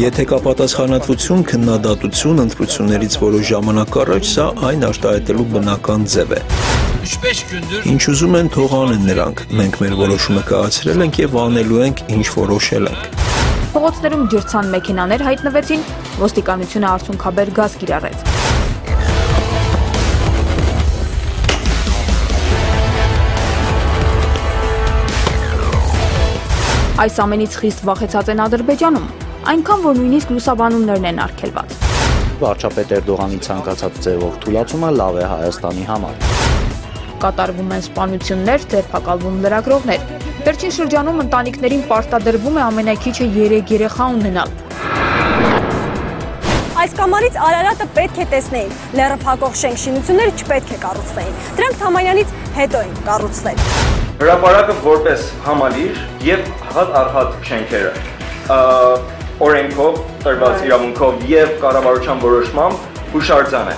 Եթե կա պատասխանատվություն, քննադատություն ընտրություններից որոշ ժամանակ առաջ, սա այն արտահայտելու բնական ձև է։ Ինչ ուզում են, թող անեն նրանք։ Մենք մեր որոշումը կայացրել ենք եւ անելու ենք, ինչ որոշել ենք։ Փողոցներում ջրցան մեքենաներ հայտնվեցին, ոստիկանությունը արցունքաբեր գազ կիրառեց։ Այս ամենից խիստ վախեցած են Ադրբեջանում, այնքան, որ նույնիսկ լուսաբանումներն են արգելված։ Վարչապետ Էրդողանի ցանկացած ձևով թույլատումը լավ է Հայաստանի համար։ Կատարվում են սպանություններ, ձերբակալվում լրագրողներ։ Վերջին շրջանում ընտանիքներին պարտադրվում է ամենաքիչը 3 երեխա ունենալ։ Այս կամարից Արարատը պետք է տեսնեին, լեռը փակող շենք-շինությունները չպետք է կառուցվեին, դրանք Թամանյանից հետո են կառուցվել։ Հրապարակը որպես համալիր եւ հատ առ հատ շենքերը օրենքով, տրված իրավունքով եւ կառավարության որոշմամբ հուշարձան է։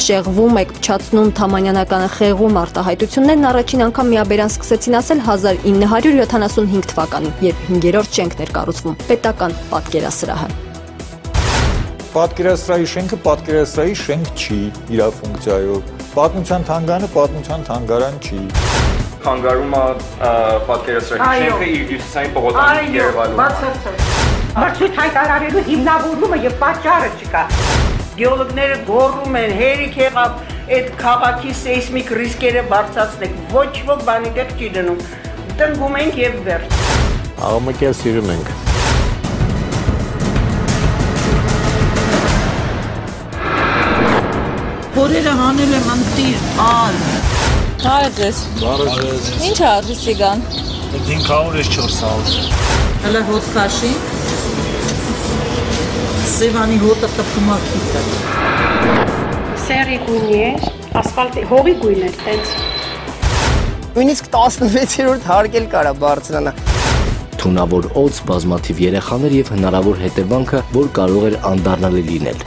Շեղվում եք փչացնում Թամանյանականը խեղում արտահայտություններն առաջին անգամ միաբերան սկսեցին ասել 1975 թվականին, երբ 5-րդ շենքն էր կառուցվում, պետական պատկերասրահը։ Պատկերասրահի շենքը պատկերասրահի շենք չի իր ֆունկցիայով։ Պատմության թանգարանը պատմության թանգարան չի։ Խանգարում է պատկերասրահի շենքը իր հյուսիսային պողոտայից Երևանում։ Մրցույթ հայտարարելու հիմնավորումը եւ պատճառը չկա։ Գեոլոգները գոռում են, հերիք եղավ այդ քաղաքի սեյսմիկ ռիսկերը բարձրացնեք, ոչ ոք բանի տեղ չի դնում։ Տնկում ենք եւ վերջ։ Աղմկել սիրում ենք։ Հորերը հանել եմ ընտիր, ալ։ Բարեգես։ Ինչ արժի սիգան։ 500 ես 400։ Հələ հոտ քաշի։ Սևանի հոտը տպում է քիթը։ Սերի գույնի է, ասֆալտի հողի գույն է, տենց։ Նույնիսկ 16-րդ հարկել կարա բարձրանա։ Թունավոր օձ, բազմաթիվ երեխաներ եւ հնարավոր հետևանքը, որ կարող էր անդառնալի լինել։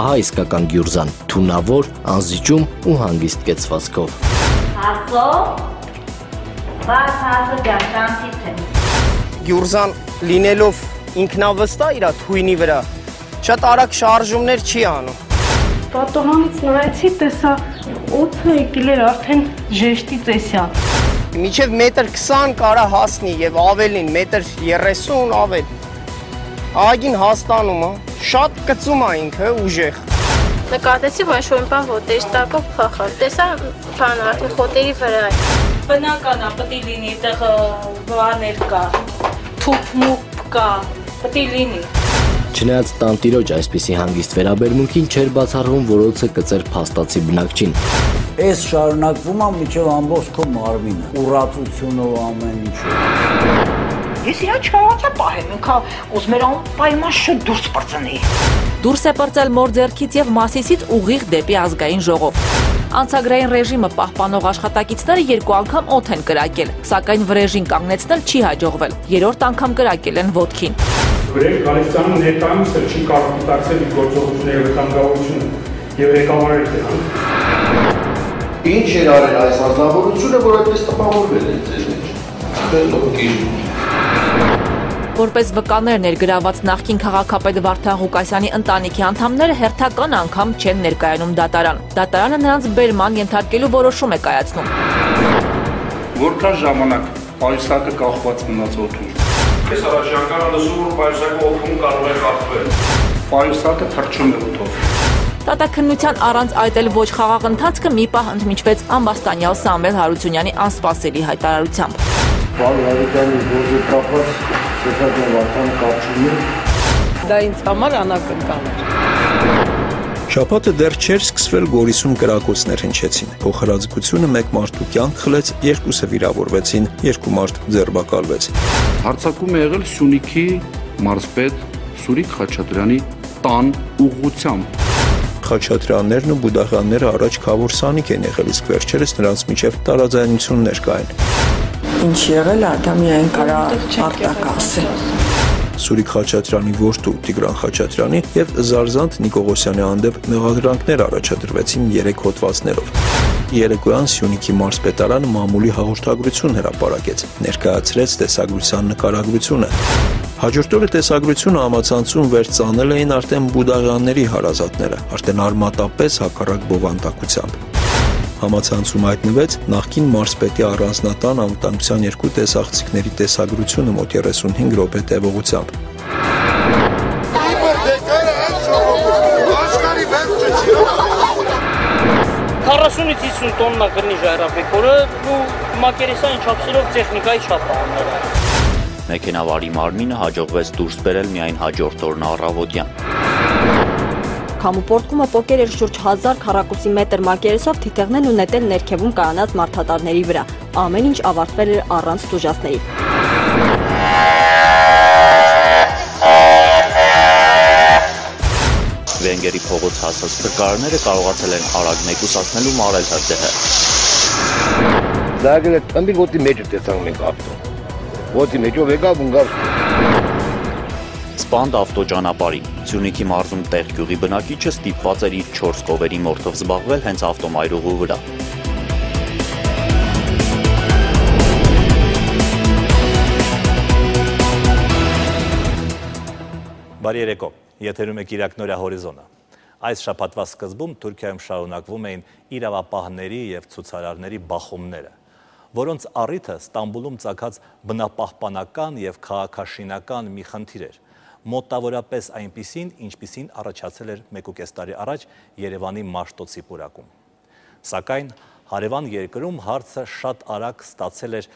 Ահա իսկական Գյուրզան, թունավոր, անզիջում ու հանգիստ կեցվածքով։ Գյուրզան լինելով ինքնավստահ իր թույնի վրա, շատ արագ շարժումներ չի անում։ Պատոհանից նայեցի, տեսա օդը եկել էր արդեն ժեշտի ծեսյան։ Մինչև 1.20 m կարա հասնի եւ ավելին, 1.30 m ավել։ Ագին հաստանում է, շատ կծում է ինքը ուժեղ։ Նկատեցի, որ ինչ-որ բան հոտերից տակով փախավ, տեսա բան արդեն խոտերի վրա է։ Բնական է, պետք է լինի, այդտեղ բաներ կա, թուփ-մուփ կա, պետք է լինի։ Չնայած տանտիրոջ այսպիսի հանգիստ վերաբերմունքին չէր բացառվում, որ օձը կծեր փաստացի բնակչին։ Այս շարունակվում է մինչև ամբողջ քո մարմինը, ուռածությունով ամեն ինչը։ Ես իրա չկարողացա պահեմ, ինքա ուզում էր անպայման շուտ դուրս պրծնի։ Դուրս է պրծել մոր ձեռքից եւ Մասիսից ուղիղ դեպի ազգային ժողով։ Անցագրային ռեժիմը պահպանող աշխատակիցները 2 անգամ օդ են կրակել, սակայն վրեժին կանգնեցնել չի հաջողվել։ 3-րդ անգամ կրակել են ոտքին։ Գալստանում ներկայումս չի կարող մտածել իր գործողությունների վտանգավորությունը եւ ղեկավարի դրան։ Ինչ էր արել այս ազնվորությունը, որ այդպես տպավորվել է ձեզ մեջ։ Որպես վկաներ ներգրաված նախկին քաղաքապետ Վարդան Ղուկասյանի ընտանիքի անդամները հերթական անգամ չեն ներկայանում դատարան։ Դատարանը նրանց բերման ենթարկելու որոշում է կայացնում։ Որքան ժամանակ պայուսակը կախված մնաց օդում։ Ես առաջանկան լսում, որ պայուսակը օդում կարող է կախվել։ Պայուսակը թռչում է օդով։ Տատաքննության առանց այդ էլ ոչ խաղաղ ընթացքը մի պահ ընդմիջվեց ամբաստանյալ Սամվել Հարությունյանի անսպասելի հայտարարությամբ։ Դա ինձ համար անակնկալ էր։ Շաբաթը դեռ չէր սկսվել Գորիսում կրակոցներ հնչեցին։ Փոխհրաձգությունը 1 մարդու կյանք խլեց, 2-ը վիրավորվեցին, 2 մարդ ձերբակալվեց։ Հարձակում է եղել Սյունիքի մարզպետ Սուրիկ Խաչատրյանի տան ուղղությամբ։ Խաչատրյաններն ու Բուդաղյանները առաջ քավոր սանիկ են եղել, իսկ վերջերս նրանց միջև տարաձայնություններ կային։ Ինչ եղել է, դա միայն կարա արտակ ասել։ Սուրիկ Խաչատրյանի որդու Տիգրան Խաչատրյանի եւ Զարզանտ Նիկողոսյանի հանդեպ մեղադրանքներ առաջադրվեցին 3 հոդվածներով։ Երեկոյան Սյունիքի մարզպետարանը մամուլի հաղորդագրություն հրապարակեց, ներկայացրեց տեսագրության նկարագրությունը։ Հաջորդ օրը տեսագրությունը համացանցում վերցանել էին արդեն Բուդաղյանների հարազատները, արդեն արմատապես հակառակ բովանդակությամբ։ Համացանցում հայտնվեց նախկին մարզպետի առանձնատան անվտանգության 2 տեսախցիկների տեսագրությունը մոտ 35 րոպե տևողությամբ։ 40-ից 50 տոննա կրնի ժայռապետորը ու մակերեսային չափսերով տեխնիկայի չափահանները։ Մեքենավարի մարմինը հաջողվեց դուրս բերել միայն հաջորդ օրն առավոտյան։ Քամու պոռթկումը պոկեր էր շուրջ 1000 քառակուսի մետր մակերեսով թիթեղներն ու նետել ներքևում կայանած մարդատարների վրա։ Ամեն ինչ ավարտվել էր առանց տուժածների։ Վենգերի փողոց հասած փրկարարները կարողացել են արագ մեկուսացնելու մարել հրդեհը։ Դագել է տամբի գոտի մեջ տեսանք մենք ավտո։ Գոտի մեջով եկավ ունգար։ Սպանդ ավտոճանապարհի Սյունիքի մարզում տեղ գյուղի բնակիչը ստիպված էր իր 4 կովերի մորթով զբաղվել հենց ավտոմայրուղու վրա։ Բարի երեկո, եթերում եք Իրաքնորյա հորիզոնը։ Այս շաբաթվա սկզբում Թուրքիայում շարունակվում էին իրավապահների և ցուցարարների բախումները, որոնց առիթը Ստամբուլում ծագած բնապահպանական և քաղաքաշինական մի խնդիր էր, մոտավորապես այնպիսին, ինչպիսին առաջացել էր 1.5 տարի առաջ Երևանի Մաշտոցի պուրակում։ Սակայն հարևան երկրում հարցը շատ արագ ստացել էր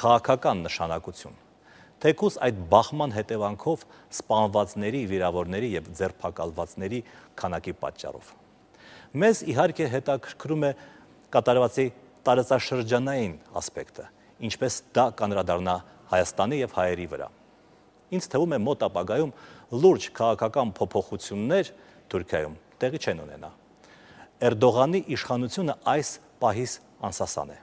քաղաքական նշանակություն։ Թեկուզ այդ բախման հետևանքով սպանվածների, վիրավորների և ձերբակալվածների քանակի պատճառով։ Մեզ իհարկե հետաքրքրում է կատարվածի տարածաշրջանային ասպեկտը, ինչպես դա կանրադառնա Հայաստանի և հայերի վրա։ Ինձ թվում է մոտ ապագայում լուրջ քաղաքական փոփոխություններ Թուրքիայում տեղի չեն ունենա։ Էրդողանի իշխանությունը այս պահից անսասան է։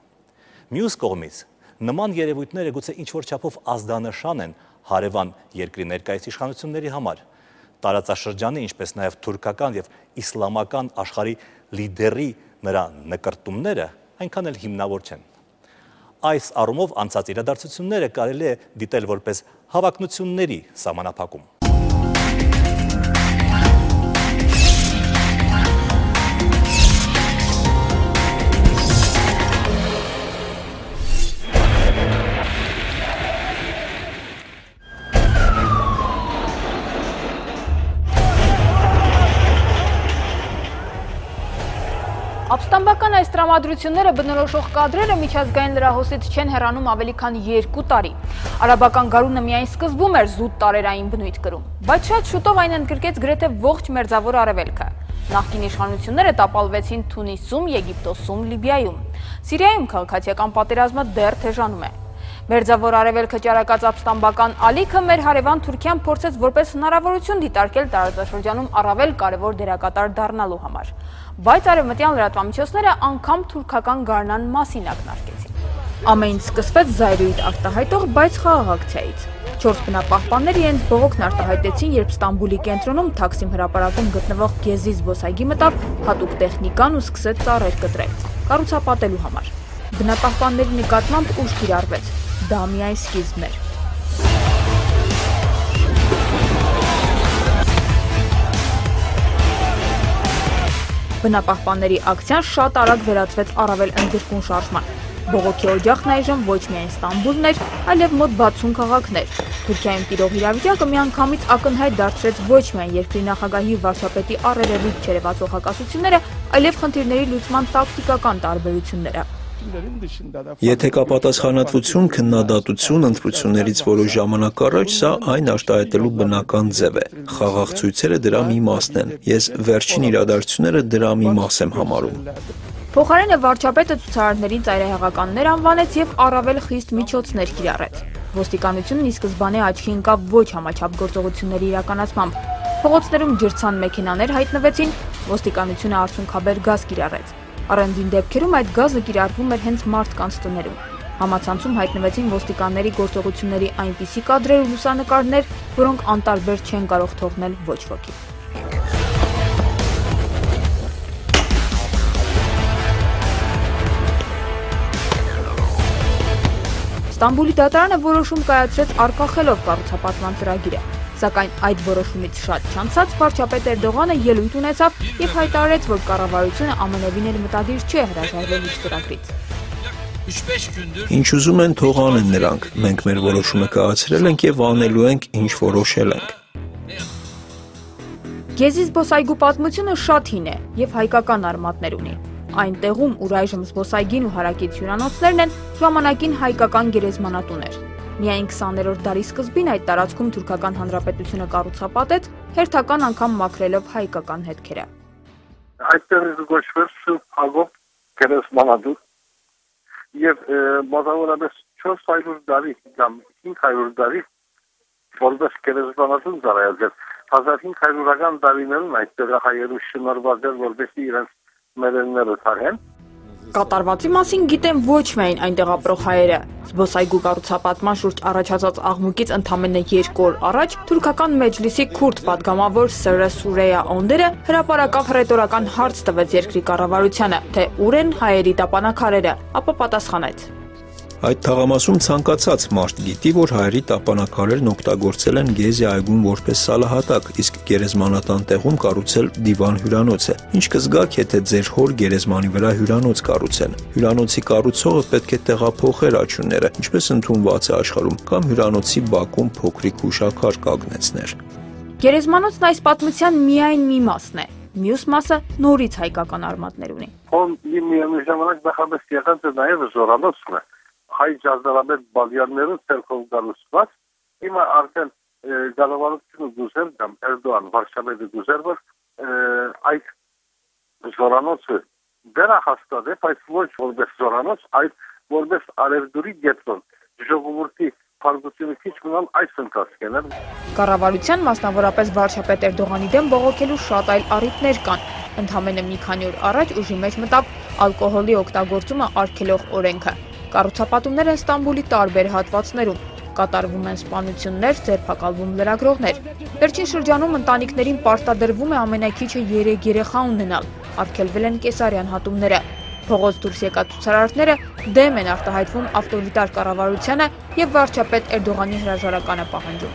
Մյուս կողմից նման երևույթները գուցե ինչ-որ չափով ազդանշան են հարևան երկրի ներկայիս իշխանությունների համար։ Տարածաշրջանի, ինչպես նաև թուրքական և իսլամական աշխարհի լիդերի նրա նկրտումները այնքան էլ հիմնավոր չեն։ Այս առումով անցած իրադարձությունները կարելի է դիտել որպես հավակնությունների սահմանափակում։ Ապստամբական այս տրամադրությունները բնորոշող կադրերը միջազգային լրահոսից չեն հեռանում ավելի քան 2 տարի։ Արաբական գարունը միայն սկզբում էր զուտ տարերային բնույթ կրում, բայց շատ շուտով այն ընդգրկեց գրեթե ողջ մերձավոր արևելքը։ Նախկին իշխանությունները տապալվեցին Թունիսում, Եգիպտոսում, Լիբիայում։ Սիրիայում քաղաքացիական պատերազմը դեռ թեժանում է։ Մերձավոր արևելքը ճարակած ապստամբական ալիքը մեր հարևան Թուրքիան փորձեց որպես հնարավորություն դիտարկել տարածաշրջանում առավել կարևոր դերակատար դառնալու համար։ Բայց արևմտյան լրատվամիջոցները անգամ թուրքական գարնան մասին ակնարկեցին։ Ամեն ինչ սկսվեց զայրույթ արտահայտող, բայց խաղաղ ակցիայից։ 4 բնապահպաններ իրենց բողոքն արտահայտեցին, երբ Ստամբուլի կենտրոնում Թաքսիմ հրապարակում գտնվող Գեզի զբոսայգի մտավ հատուկ տեխնիկան ու սկսեց ծառեր կտրել, կառուցապատելու համար։ Բնապահպանների նկատմամբ ուժ կիրառվեց։ Դա միայն սկիզբն էր։ Բնապահպանների ակցիան շատ արագ վերածվեց առավել ընդգրկուն շարժման։ Բողոքի օջախն այժմ ոչ միայն Ստամբուլն էր, այլև մոտ 60 քաղաքներ։ Թուրքիայում տիրող իրավիճակը միանգամից ակնհայտ դարձրեց ոչ միայն երկրի նախագահի ու վարչապետի առերևույթ չերևացող հակասությունները, այլև խնդիրների լուծման տակտիկական տարբերությունները։ Եթե կա պատասխանատվություն, քննադատություն ընտրություններից որոշ ժամանակ առաջ, սա այն արտահայտելու բնական ձև է։ Խաղաղ ցույցերը դրա մի մասն են։ Ես վերջին իրադարձությունները դրա մի մաս եմ համարում։ Փոխարենը վարչապետը ցուցարարներին ծայրահեղականներ անվանեց եւ առավել խիստ միջոցներ կիրառեց։ Ոստիկանությունն ի սկզբանե աչքի ընկավ ոչ համաչափ գործողությունների իրականացմամբ։ Փողոցներում ջրցան մեքենաներ հայտնվեցին, ոստիկանությունը արդյունքաբեր գազ կիրառեց։ Առանձին դեպքերում այդ գազը կիրառվում էր հենց մարդկանց տներում։ Համացանցում հայտնվեցին ոստիկանների գործողությունների այնպիսի կադրեր ու լուսանկարներ, որոնք անտարբեր չեն կարող թողնել ոչ ոքի։ Ստամբուլի դատարանը որոշում կայացրեց արգախելով կառուցապատման ծրագիրը, սակայն այդ որոշումից շատ չանցած վարչապետ Էրդողանը ելույթ ունեցավ եւ հայտարարեց, որ կառավարությունը ամենևին էլ մտադիր չէ հրաժարվել իր ծրագրից։ Ինչ ուզում են թող անեն նրանք, մենք մեր որոշումը կայացրել ենք եւ անելու ենք, ինչ որոշել ենք։ Գեզի զբոսայգու պատմությունը շատ հին է եւ հայկական արմատներ ունի։ Այն տեղում, ուր այժմ զբոսայգին ու հարակից հյուրանոցներն են, ժամանակին հայկական գերեզմանատուն էր։ Միայն 20-րդ դարի սկզբին այդ տարածքում Թուրքական Հանրապետությունը կառուցապատեց, հերթական անգամ մաքրելով հայկական հետքերը։ Այդտեղ գոչվեց Ագոպ գերեզմանատուն եւ մոտավորապես 400 տարի կամ 500 տարի որպես գերեզմանատուն ծառայեց։ 1500-ական տարիներին այդտեղ հայերու շնորհված էր, որպեսզի իրենց մերենները թաղեն։ Կատարվածի մասին գիտեն ոչ միայն այնտեղ ապրող հայերը։ Զբոսայգու կառուցապատման շուրջ առաջացած աղմուկից ընդամենը 2 օր առաջ թուրքական մեջլիսի քուրդ падգամավոր Սըրը Սուրեյա Օնդերը հրապարակավ հռետորական հարց տվեց երկրի կառավարությանը, թե ուր են հայերի տապանակարերը, ապա պատասխանեց. Այդ թաղամասում ցանկացած մարդ գիտի, որ հայերի տապանակարերն օգտագործել են Գեզի այգուն որպես սալահատակ, իսկ գերեզմանատան տեղում կառուցել դիվան հյուրանոց է։ Ինչ կզգաք, եթե ձեր հոր գերեզմանի վրա հյուրանոց կառուցեն։ Հյուրանոցի կառուցողը պետք է տեղափոխեր աչյունները, ինչպես ընդունված է աշխարհում, կամ հյուրանոցի բակում փոքրիկ հուշաքար կանգնեցներ։ Գերեզմանոցն այս պատմության միայն մի մասն է։ Մյուս մասը նորից հայկական արմատներ ունի։ Մի ժամանակ նախապես եղած է նաև զորանոցն է։ Հայ ճարտարապետ Բալյանները ցերկով գալուստված, հիմա արդեն գալավարությունը դուսեր կամ Էրդողան վարչապետը դուսեր, որ այդ զորանոցը վերահաստատել, բայց ոչ որպես զորանոց, այլ որպես արևդուրի գետնոց, ժողովրդի փառատոնի քիչ մնալ այս ընթացքն է։ Կառավարության, մասնավորապես վարչապետ Էրդողանի դեմ բողոքելու շատ այլ առիթներ կան։ Ընդամենը մի քանի օր առաջ ուժի մեջ մտավ ալկոհոլի օգտագործումը արգելող օրենքը։ Կառուցապատումներ են Ստամբուլի տարբեր հատվածներում, կատարվում են սպանություններ, ձերբակալվում լրագրողներ։ Վերջին շրջանում ընտանիքներին պարտադրվում է ամենաքիչը 3 երեխա ունենալ, արգելվել են կեսարյան հատումները։ Փողոց դուրս եկած ցուցարարները դեմ են արտահայտվում ավտորիտար կառավարությանը եւ վարչապետ Էրդողանի հրաժարականը պահանջում։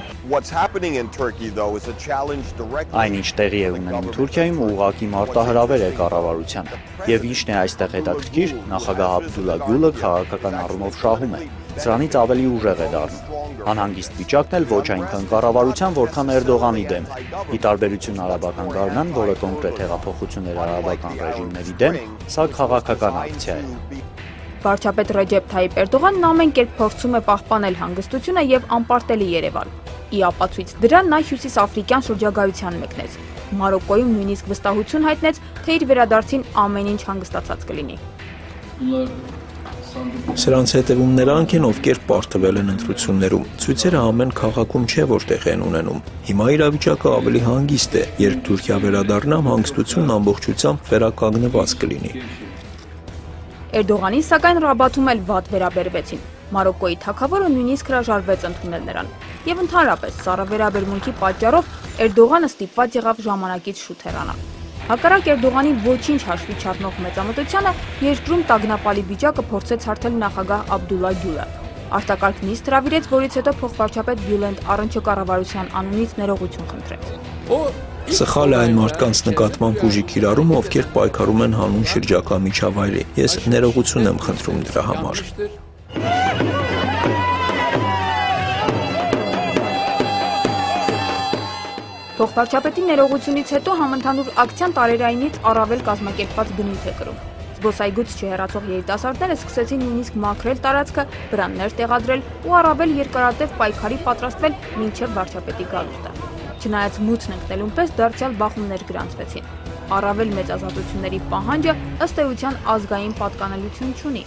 Այն ինչ տեղի է ունենում Թուրքիայում ուղղակի մարտահրավեր է կառավարությանը։ Եվ ինչն է այստեղ հետաքրքիր, նախագահ Աբդուլլա Գյուլը քաղաքական առումով շահում է։ Սրանից ավելի ուժեղ է դառնում։ Անհանգիստ վիճակն էլ ոչ այնքան կառավարության, որքան Էրդողանի դեմ։ Ի տարբերություն արաբական գարնան, որը կոնկրետ հեղափոխություններ արաբական ռեժիմների դեմ, սա քաղաքական ակցիա է։ Վարչապետ Ռեջեփ Թայիպ Էրդողանն ամեն կերպ փորձում է պահպանել հանգստությունը եւ անպարտելի Երևան։ Ի ապացույց դրան նա հյուսիսաֆրիկյան շրջագայության մեկնեց։ Մարոկկոյում նույնիսկ վստահություն հայտնեց, թե իր վերադարձին ամեն ինչ հանգստացած կլինի։ Սրանց հետևում նրանք են, ովքեր պարտվել են ընտրություններում։ Ցույցերը ամեն քաղաքում չէ, որ տեղ են ունենում։ Հիմա իրավիճակը ավելի հանգիստ է, երբ Թուրքիա վերադառնա, հանգստությունն ամբողջությամբ վերականգնված կլինի։ Էրդողանին սակայն Ռաբաթում էլ վատ վերաբերվեցին։ Մարոկկոյի թագավորը նույնիսկ հրաժարվեց ընդունել նրան։ Եվ ընդհանրապես սառը վերաբերմունքի պատճառով Էրդողանը ստիպված եղավ ժամանակից շուտ հեռանալ։ Հակառակ Էրդողանի ոչինչ հաշվի չառնող մեծամտությանը երկրում տագնապալի վիճակը փորձեց հարթել նախագահ Աբդուլլա Գյուլը։ Արտակարգ նիստ հրավիրեց, որից հետո փոխվարչապետ Բյուլենդ առնչը կառավարության անունից ներողություն խնդրեց։ Սխալ է այն մարդկանց նկատմամբ ուժի կիրառումը, ովքեր պայքարում են հանուն շրջակա միջավայրի։ Ես ներողություն եմ խնդրում դրա համար։ Փոխվարչապետի ներողությունից հետո համընդհանուր ակցիան տարերայինից առավել կազմակերպված բնույթ է կրում։ Զբոսայգուց չհեռացող երիտասարդները սկսեցին նույնիսկ մաքրել տարածքը, վրաններ տեղադրել ու առավել երկարատև պայքարի պատրաստվել մինչև վարչապետի գալուստը։ Չնայած մութն ընկնելուն պես դարձյալ բախումներ գրանցվեցին։ Առավել մեծ ազատությունների պահանջը ըստ էության ազգային պատկանելություն չունի։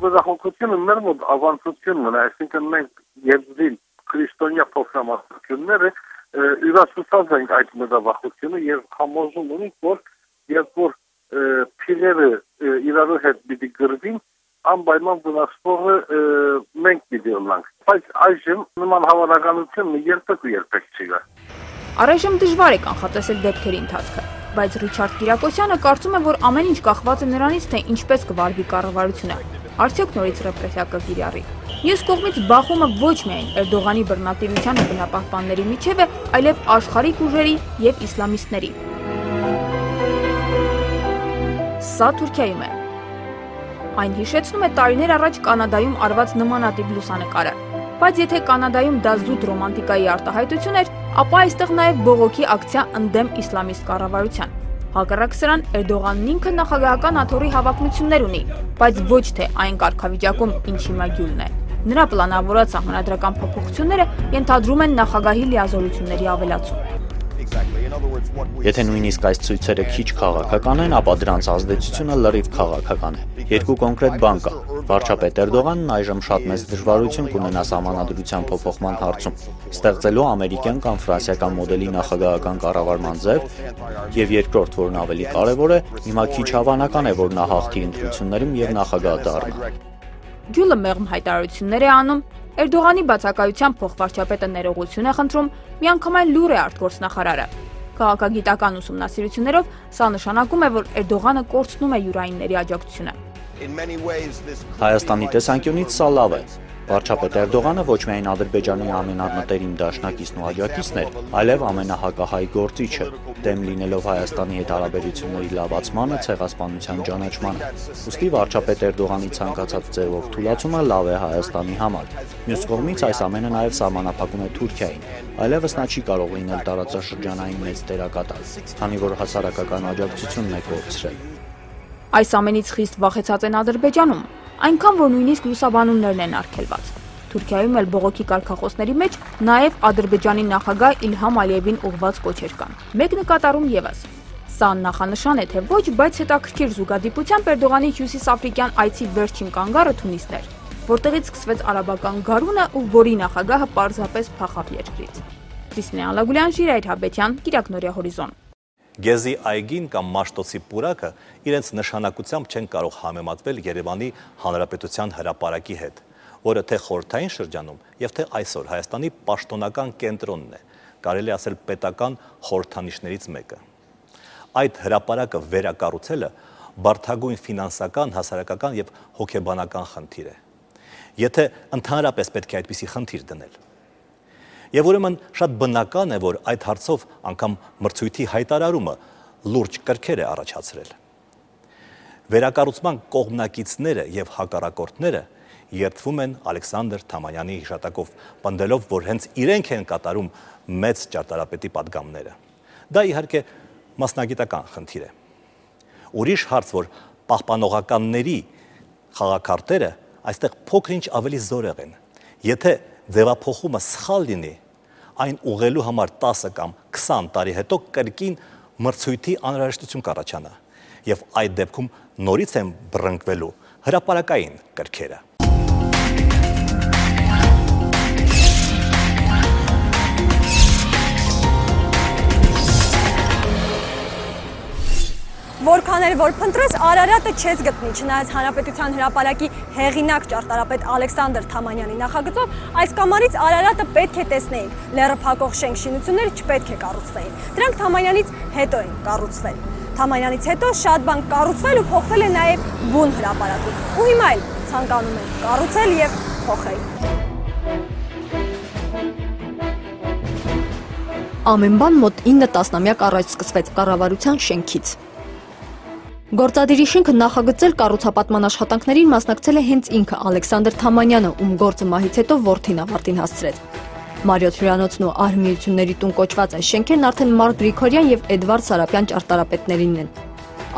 Բախումությունը մեր մոտ ավանդությունն է, այսինքն մենք երկրի քրիստոնյա փոխհամասությունները յուրացուցած ենք այդ մտավախությունը եւ համոզում ունենք, որ երբ որ փիղերը իրարու հետ պիտի գրվին, անպայման վնասվողը մենք պիտի ունենք։ Բայց այժմ նման հավանականություն երբեք չի գա։ Առայժմ դժվար է կանխատեսել դեպքերի ընթացքը, բայց Ռիչարդ Կիրակոսյանը կարծում է, որ ամեն ինչ կախված է նրանից, թե ինչպես կվարվի կառավարությունը։ Արդյոք նորից ռեպրեսիա կկիրառի։ Մյուս կողմից բախումը ոչ միայն Էրդողանի բռնատիրության ու բնապահպանների միջև է, այլև աշխարհիկ ուժերի եւ իսլամիստների։ Սա Թուրքիայում է։ Այն հիշեցնում է տարիներ առաջ Կանադայում արված նմանատիպ լուսանկարը։ Բայց եթե Կանադայում դա զուտ ռոմանտիկայի արտահայտություն էր, ապա այստեղ նաև բողոքի ակցիա ընդդեմ իսլամիստ կառավարության։ Հակառակ սրան Էրդողանն ինքը նախագահական աթոռի հավակնություններ ունի, բայց ոչ թե այն կարգավիճակում, ինչ հիմա գյուլն է։ Նրա պլանավորած սահմանադրական փոփոխությունները ենթադրում են նախագահի լիազորությունների ավելացում։ Եթե նույնիսկ այս ցույցերը քիչ քաղաքական են, ապա դրանց ազդեցությունը լրիվ քաղաքական է։ Երկու կոնկրետ բան կա։ Վարչապետ Էրդողանն այժմ շատ մեծ դժվարություն կունենա սահմանադրության փոփոխման հարցում, ստեղծելու ամերիկյան կամ ֆրանսիական մոդելի նախագահական կառավարման ձև, եւ երկրորդ, որն ավելի կարեւոր է, հիմա քիչ հավանական է, որ նա հաղթի ընտրություններում եւ նախագահ դառնա։ Գյուլը մեղմ հայտարարություններ է անում, Էրդողանի բացակայության փոխվարչապետը ներողություն է խնդրում, միանգամայն լուր է արտգործնախարարը։ Քաղաքագիտական ուսումնասիրություններով սա նշանակում է, որ Էրդողանը կորցնում է յուրայինների աջակցությունը։ Հայաստանի տեսանկյունից սա լավ է։ Վարչապետ Էրդողանը ոչ միայն Ադրբեջանի ամենամտերիմ դաշնակիցն ու աջակիցն էր, այլև ամենահակահայ գործիչը, դեմ լինելով Հայաստանի հետ հարաբերությունների լավացմանը, ցեղասպանության ճանաչմանը։ Ուստի վարչապետ Էրդողանի ցանկացած ձևով թուլացումը լավ է Հայաստանի համար։ Մյուս կողմից այս ամենը նաև սահմանափակում է Թուրքիային, այլևս նա չի կարող լինել տարածաշրջանային մեծ դերակատար, քանի որ հասարակական աջակցությունն է կորցրել։ Այս ամենից խիստ վախեցած են Ադրբեջանում, այնքան որ նույնիսկ լուսաբանումներն են արգելված։ Թուրքիայում էլ բողոքի կարգախոսների մեջ նաև Ադրբեջանի նախագահ Իլհամ Ալիևին ուղղված կոչեր կան։ Մեկ նկատառում եւս։ Սա նախանշան է, թե ոչ, բայց հետաքրքիր զուգադիպությամբ Էրդողանի հյուսիսաֆրիկյան այցի վերջին կանգառը Թունիսն էր, որտեղից սկսվեց արաբական գարունը ու որի նախագահը պարզապես փախավ երկրից։ Քրիստինե Ալագուլյան, Ժիրայր Հաբետյան, Կիրակնորիա հորիզոն։ Գեզի այգին կամ Մաշտոցի պուրակը իրենց նշանակությամբ չեն կարող համեմատվել Երևանի Հանրապետության հրապարակի հետ, որը թե խորհրդային շրջանում եւ թե այսօր Հայաստանի պաշտոնական կենտրոնն է, կարելի ասել պետական խորհրդանիշներից մեկը։ Այդ հրապարակը վերակառուցելը բարդագույն ֆինանսական, հասարակական եւ հոգեբանական խնդիր է։ Եթե ընդհանրապես պետք է այդպիսի խնդիր դնել։ Եվ ուրեմն շատ բնական է, որ այդ հարցով անգամ մրցույթի հայտարարումը լուրջ կրքեր է առաջացրել։ Վերակառուցման կողմնակիցները եւ հակառակորդները երդվում են Ալեքսանդր Թամանյանի հիշատակով, պնդելով, որ հենց իրենք են կատարում մեծ ճարտարապետի պատգամները։ Դա իհարկե մասնագիտական խնդիր է։ Ուրիշ հարց, որ պահպանողականների խաղաքարտերը այստեղ փոքր-ինչ ավելի զորեղ են։ Եթե ձևափոխումը սխալ լինի, այն ուղղելու համար 10 կամ 20 տարի հետո կրկին մրցույթի անհրաժեշտություն կառաջանա, եւ այդ դեպքում նորից են բռնկվելու հրապարակային կրքերը։ Որքան էլ որ փնտրես, Արարատը չես գտնի, չնայած Հանրապետության հրապարակի հեղինակ ճարտարապետ Ալեքսանդր Թամանյանի նախագծով, այս կամարից Արարատը պետք է տեսնեինք, լեռը փակող շենք-շինությունները չպետք է կառուցվեին։ Դրանք Թամանյանից հետո են կառուցվել։ Թամանյանից հետո շատ բան կառուցվել ու փոխվել է նաև բուն հրապարակում։ Ու հիմա էլ ցանկանում են կառուցել եւ փոխել։ Ամեն բան մոտ 9 տասնամյակ առաջ սկսվեց կառավարության շենքից։ Գործադիրի շենքը նախագծել կառուցապատման աշխատանքներին մասնակցել է հենց ինքը Ալեքսանդր Թամանյանը, ում գործը մահից հետո որդին ավարտին հասցրեց։ Մարիոթ հյուրանոցն ու արհմիությունների տուն կոչված այս շենքերն արդեն Մարկ Գրիգորյան եւ Էդվարդ Սարապյան ճարտարապետներին են։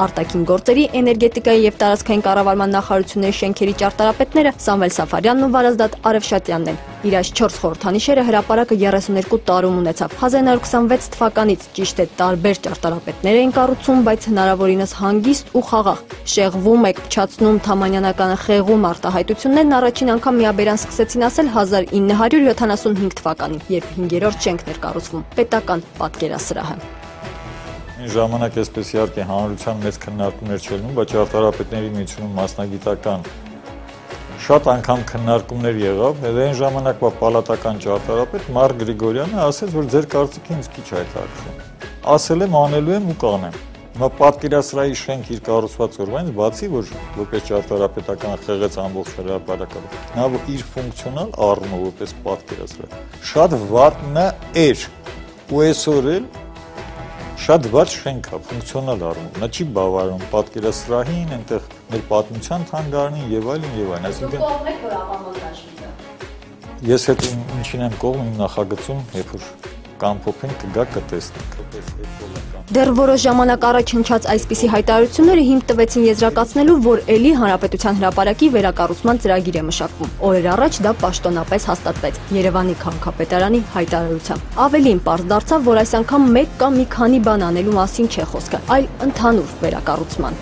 Արտաքին գործերի, էներգետիկայի եւ տարածքային կառավարման նախարարությունների շենքերի ճարտարապետները Սամվել Սաֆարյանն ու Վարազդատ Արևշատյանն են։ Իրաց 4 խորհրդանիշերը հրապարակը 32 տարում ունեցավ։ 1926 թվականից ճիշտ է տարբեր ճարտարապետներ էին կառուցում, բայց հնարավորինս հանգիստ ու խաղաղ։ Շեղվում եք, փչացնում, թամանյանական խեղում արտահայտություններն առաջին անգամ միաբերան սկսեցին ասել 1975 թվականին, երբ 5-րդ շենքն էր կառուցվում՝ պետական պատկերասրահը։ Այն ժամանակ այսպես իհարկե հանրության մեծ քննարկումներ չելնում, բայց ճարտարապետների միությունում մասնագիտական Շատ անգամ քննարկումներ եղավ, եւ այն ժամանակվա պալատական ճարտարապետ Մարկ Գրիգորյանը ասաց, որ ձեր կարծիքը ինձ քիչ հայտարարում։ Ասել եմ, անելու եմ ու կանեմ։ Հիմա պատկերասրահի շենք իր կառուցված օրվանից բացի, որ որպես ճարտարապետական խեղեց ամբողջ հրապարակը, նա իր ֆունկցիոնալ առումով որպես պատկերասրահ շատ վատն էր ու այսօր էլ շատ վատ շենք է ֆունկցիոնալ առումով, նա չի բավարարում պատկերասրահին, այնտեղ մեր պատմության թանգարանին եւ այլն, այսինքն ես հետ ինչին եմ կողմ իմ նախագծում, երբ որ կամփոփենք կգա կտեսնենք։ Դեռ որոշ ժամանակ առաջ հնչած այսպիսի հայտարարությունները հիմք տվեցին եզրակացնելու, որ ելի հանրապետության հրապարակի վերակառուցման ծրագիր է մշակվում։ Օրեր առաջ դա պաշտոնապես հաստատվեց Երևանի քաղաքապետարանի հայտարարությամբ։ Ավելին պարզ դարձավ, որ այս անգամ մեկ կամ մի քանի բան անելու մասին չէ խոսքը, այլ ընդհանուր վերակառուցման։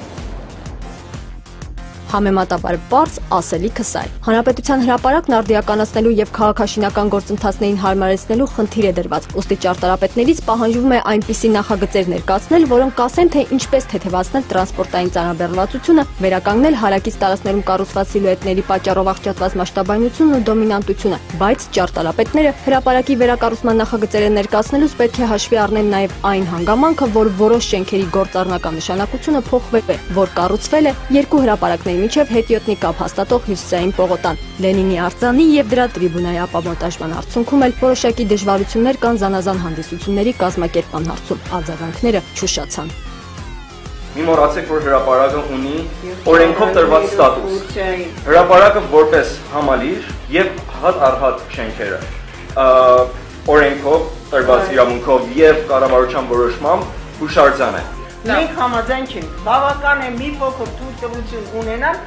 Համեմատաբար պարզ ասելիքը սա է։ Հանրապետության հրապարակն արդիականացնելու եւ քաղաքաշինական գործընթացներին հարմարեցնելու խնդիր է դրված։ Ուստի ճարտարապետներից պահանջվում է այնպիսի նախագծեր ներկայացնել, որոնք կասեն, թե ինչպես թեթևացնել տրանսպորտային ծանրաբեռնվածությունը, վերականգնել հարակից տարածքներում կառուցված սիլուետների պատճառով աղճատված մասշտաբայնությունն ու դոմինանտությունը, բայց ճարտարապետները հրապարակի վերակառուցման նախագծերը ներկայացնելուց պետք է հաշվի առնեն նաեւ այն հանգամանքը, որ որոշ շենքերի գործառնական նշանակությունը փոխվել է, որ կառուցվել է երկու հրապարակների միջև հետիոտնի կապ հաստատող հյուսիսային պողոտան, Լենինի արձանի եւ դրա տրիբունայի ապամոնտաժման արդյունքում էլ որոշակի դժվարություններ կան զանազան հանդիսությունների կազմակերպման հարցում, արձագանքները չուշացան։ Մի մոռացեք, որ հրապարակը ունի օրենքով տրված ստատուս։ Հրապարակը որպես համալիր եւ հատ առհատ շենքերը օրենքով տրված իրավունքով եւ կառավարության որոշմամբ հուշարձան է։ Մենք համաձայն չենք, բավական է մի փոքր թույլտվություն ունենալ,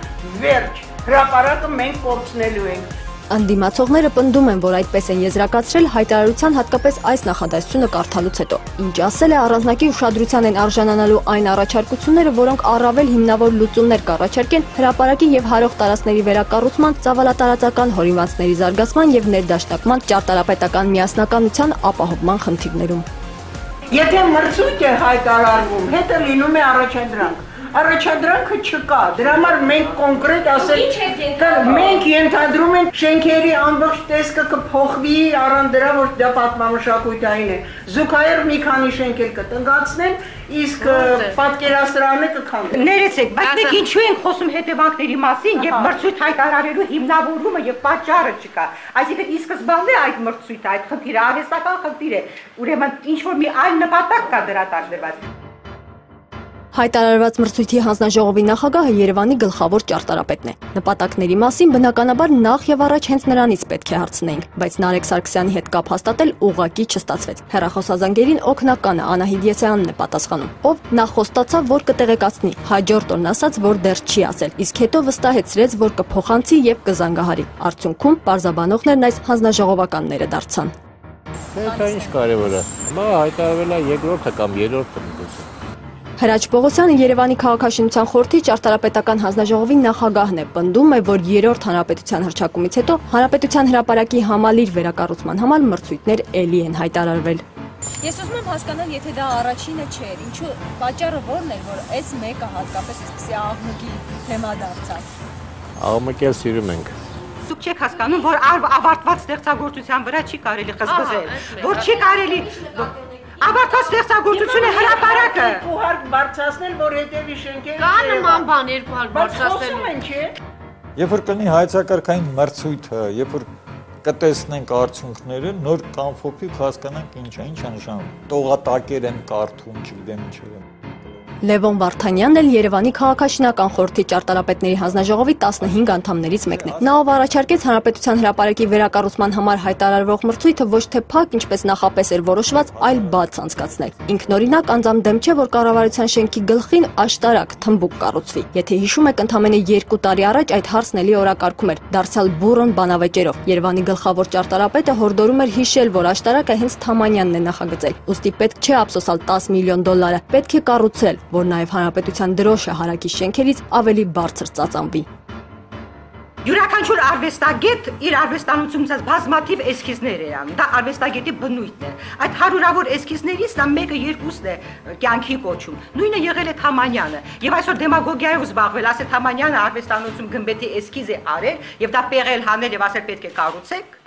վերջ, հրապարակը մենք կորցնելու ենք։ Անդիմացողները պնդում են, որ այդպես են եզրակացրել հայտարարության հատկապես այս նախադասությունը կարդալուց հետո։ Ինչ ասել է, առանձնակի ուշադրության են արժանանալու այն առաջարկությունները, որոնք առավել հիմնավոր լուծումներ կառաջարկեն հրապարակի եւ հարող տարածքների վերակառուցման, ծավալատարածական հորինվածքների զարգացման եւ ներդաշնակման ճարտարապետական միասնականության ապահովման խնդիրներում։ Եթե մրցույթ է հայտարարվում, հետը լինում է առաջադրանք։ Առաջադրանքը չկա, դրա համար մենք կոնկրետ ասել, մենք ենթադրում ենք շենքերի ամբողջ տեսքը կփոխվի առանց դրա, որ դա պատմամշակութային է։ Զուգահեռ մի քանի շենքեր կտնկացնեն, իսկ պատկերասրահը կքանդեն։ Ներեցեք, բայց մենք ինչու ենք խոսում հետևանքների մասին եւ մրցույթ հայտարարելու հիմնավորումը եւ պատճառը չկա։ Այսինքն ի սկզբանե այդ մրցույթը, այդ խնդիրը արհեստական խնդիր է։ Ուրեմն ինչ որ մի այլ նպատակ կա դրա տակ դրված։ Հայտարարված մրցույթի հանձնաժողովի նախագահը Երևանի գլխավոր ճարտարապետն է։ Նպատակների մասին բնականաբար նախ եւ առաջ հենց նրանից պետք է հարցնեինք, բայց Նարեկ Սարգսյանի հետ կապ հաստատել ուղղակի չստացվեց։ Հեռախոսազանգերին օգնականը Անահիտ Եսայանն է պատասխանում, ով նախ խոստացավ, որ կտեղեկացնի, հաջորդ օրն ասաց, որ դեռ չի ասել, իսկ հետո վստահեցրեց, որ կփոխանցի եւ կզանգահարի։ Արդյունքում պարզաբանողներն այս հանձնաժողովականները դարձան։ Դա ինչ կարևոր է։ Հիմա հայտարարվել է երկրորդը կամ երրորդը միգուցե։ Հրաչ Պողոսյանը Երևանի քաղաքաշինության խորհրդի ճարտարապետական հանձնաժողովի նախագահն է, պնդում է, որ երրորդ հանրապետության հռչակումից հետո հանրապետության հրապարակի համալիր վերակառուցման համար մրցույթներ էլի են հայտարարվել։ Ես ուզում եմ հասկանալ, եթե դա առաջինը չէր, ինչու պատճառը որն էր, որ այս մեկը հատկապես այսպիսի աղմուկի թեմա դարձավ։ Աղմուկը սիրում ենք։ Դուք չեք հասկանում, որ ավարտված ստեղծագործության վրա չի կարելի խզբզել, որ չի կարելի Ավարտած ստեղծագործությունը հրապարակը։ Ուղղակի բարձրացնել, որ հետևի շենքերը կա նման բան 200 բարձրացնել։ Երբ որ կլինի հայեցակարգային մրցույթը, երբ որ կտեսնենք արդյունքները, նոր կանփոփիկ հասկանանք ինչ է նշանակում։ Տողատակեր են կարդում, չգիտեմ ինչ է։ Լևոն Վարդանյանն էլ Երևանի քաղաքաշինական խորհրդի ճարտարապետների հանձնաժողովի 15 անդամներից մեկն է։ Նա ով առաջարկեց հանրապետության հրապարակի վերակառուցման համար հայտարարվող մրցույթը ոչ թե փակ, ինչպես նախապես էր որոշված, այլ բաց անցկացնել։ Ինքնօրինակ անձամբ դեմ չէ, որ կառավարության շենքի գլխին աշտարակ թմբուկ կառուցվի։ Եթե հիշում եք, ընդամենը 2 տարի առաջ այդ հարցն էլի օրակարգում էր, դարձյալ բուռն բանավեճերով։ Երևանի գլխավոր ճարտարապետը հորդորում էր հիշել, որ աշտարակը հենց Թամանյանն է նախագծել։ Ուստի պետք չէ ափսոսալ $10 միլիոն, պետք է կառուցել, որ նաև հանրապետության դրոշը հարակից շենքերից ավելի բարձր ծածանվի։ Յուրաքանչյուր արվեստագետ իր արվեստանոցում բազմաթիվ էսքիզներ է անում, դա արվեստագետի բնույթն է։ Այդ հարյուրավոր էսքիզներից նա մեկը երկուսն է կյանքի կոչում։ Նույնը եղել է Թամանյանը, եւ այսօր դեմագոգիայով զբաղվել, ասել Թամանյանը արվեստանոցում գմբեթի էսքիզ է արել, եւ դա պեղել հանել եւ ասել պետք է կառուցեք։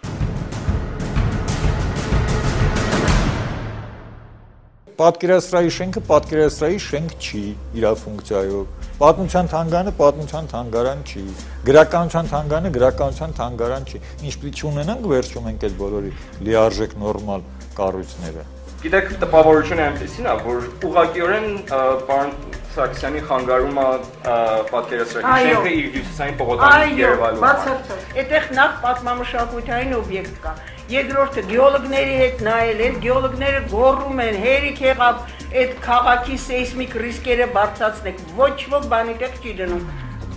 Պատկերասրահի շենքը պատկերասրահի շենք չի իր ֆունկցիայով։ Պատմության թանգարանը պատմության թանգարան չի։ Գրականության թանգարանը գրականության թանգարան չի։ Ինչ պիտի չունենանք վերջում ենք այդ բոլորի լիարժեք նորմալ կառույցները։ Գիտեք, տպավորությունը այնպեսին է, որ ուղղակիորեն պարոն Սարգսյանի խանգարումը պատկերասրահի շենքը իր հյուսիսային պողոտայից Երևանում։ Բացարձակ։ Այդտեղ նախ պատմամշակութային օբյեկտ կա։ Երկրորդը գեոլոգների հետ նայել են, գեոլոգները գոռում են, հերիք եղավ այդ քաղաքի սեյսմիկ ռիսկերը բարձրացնեք, ոչ ոք բանի տեղ չի դնում։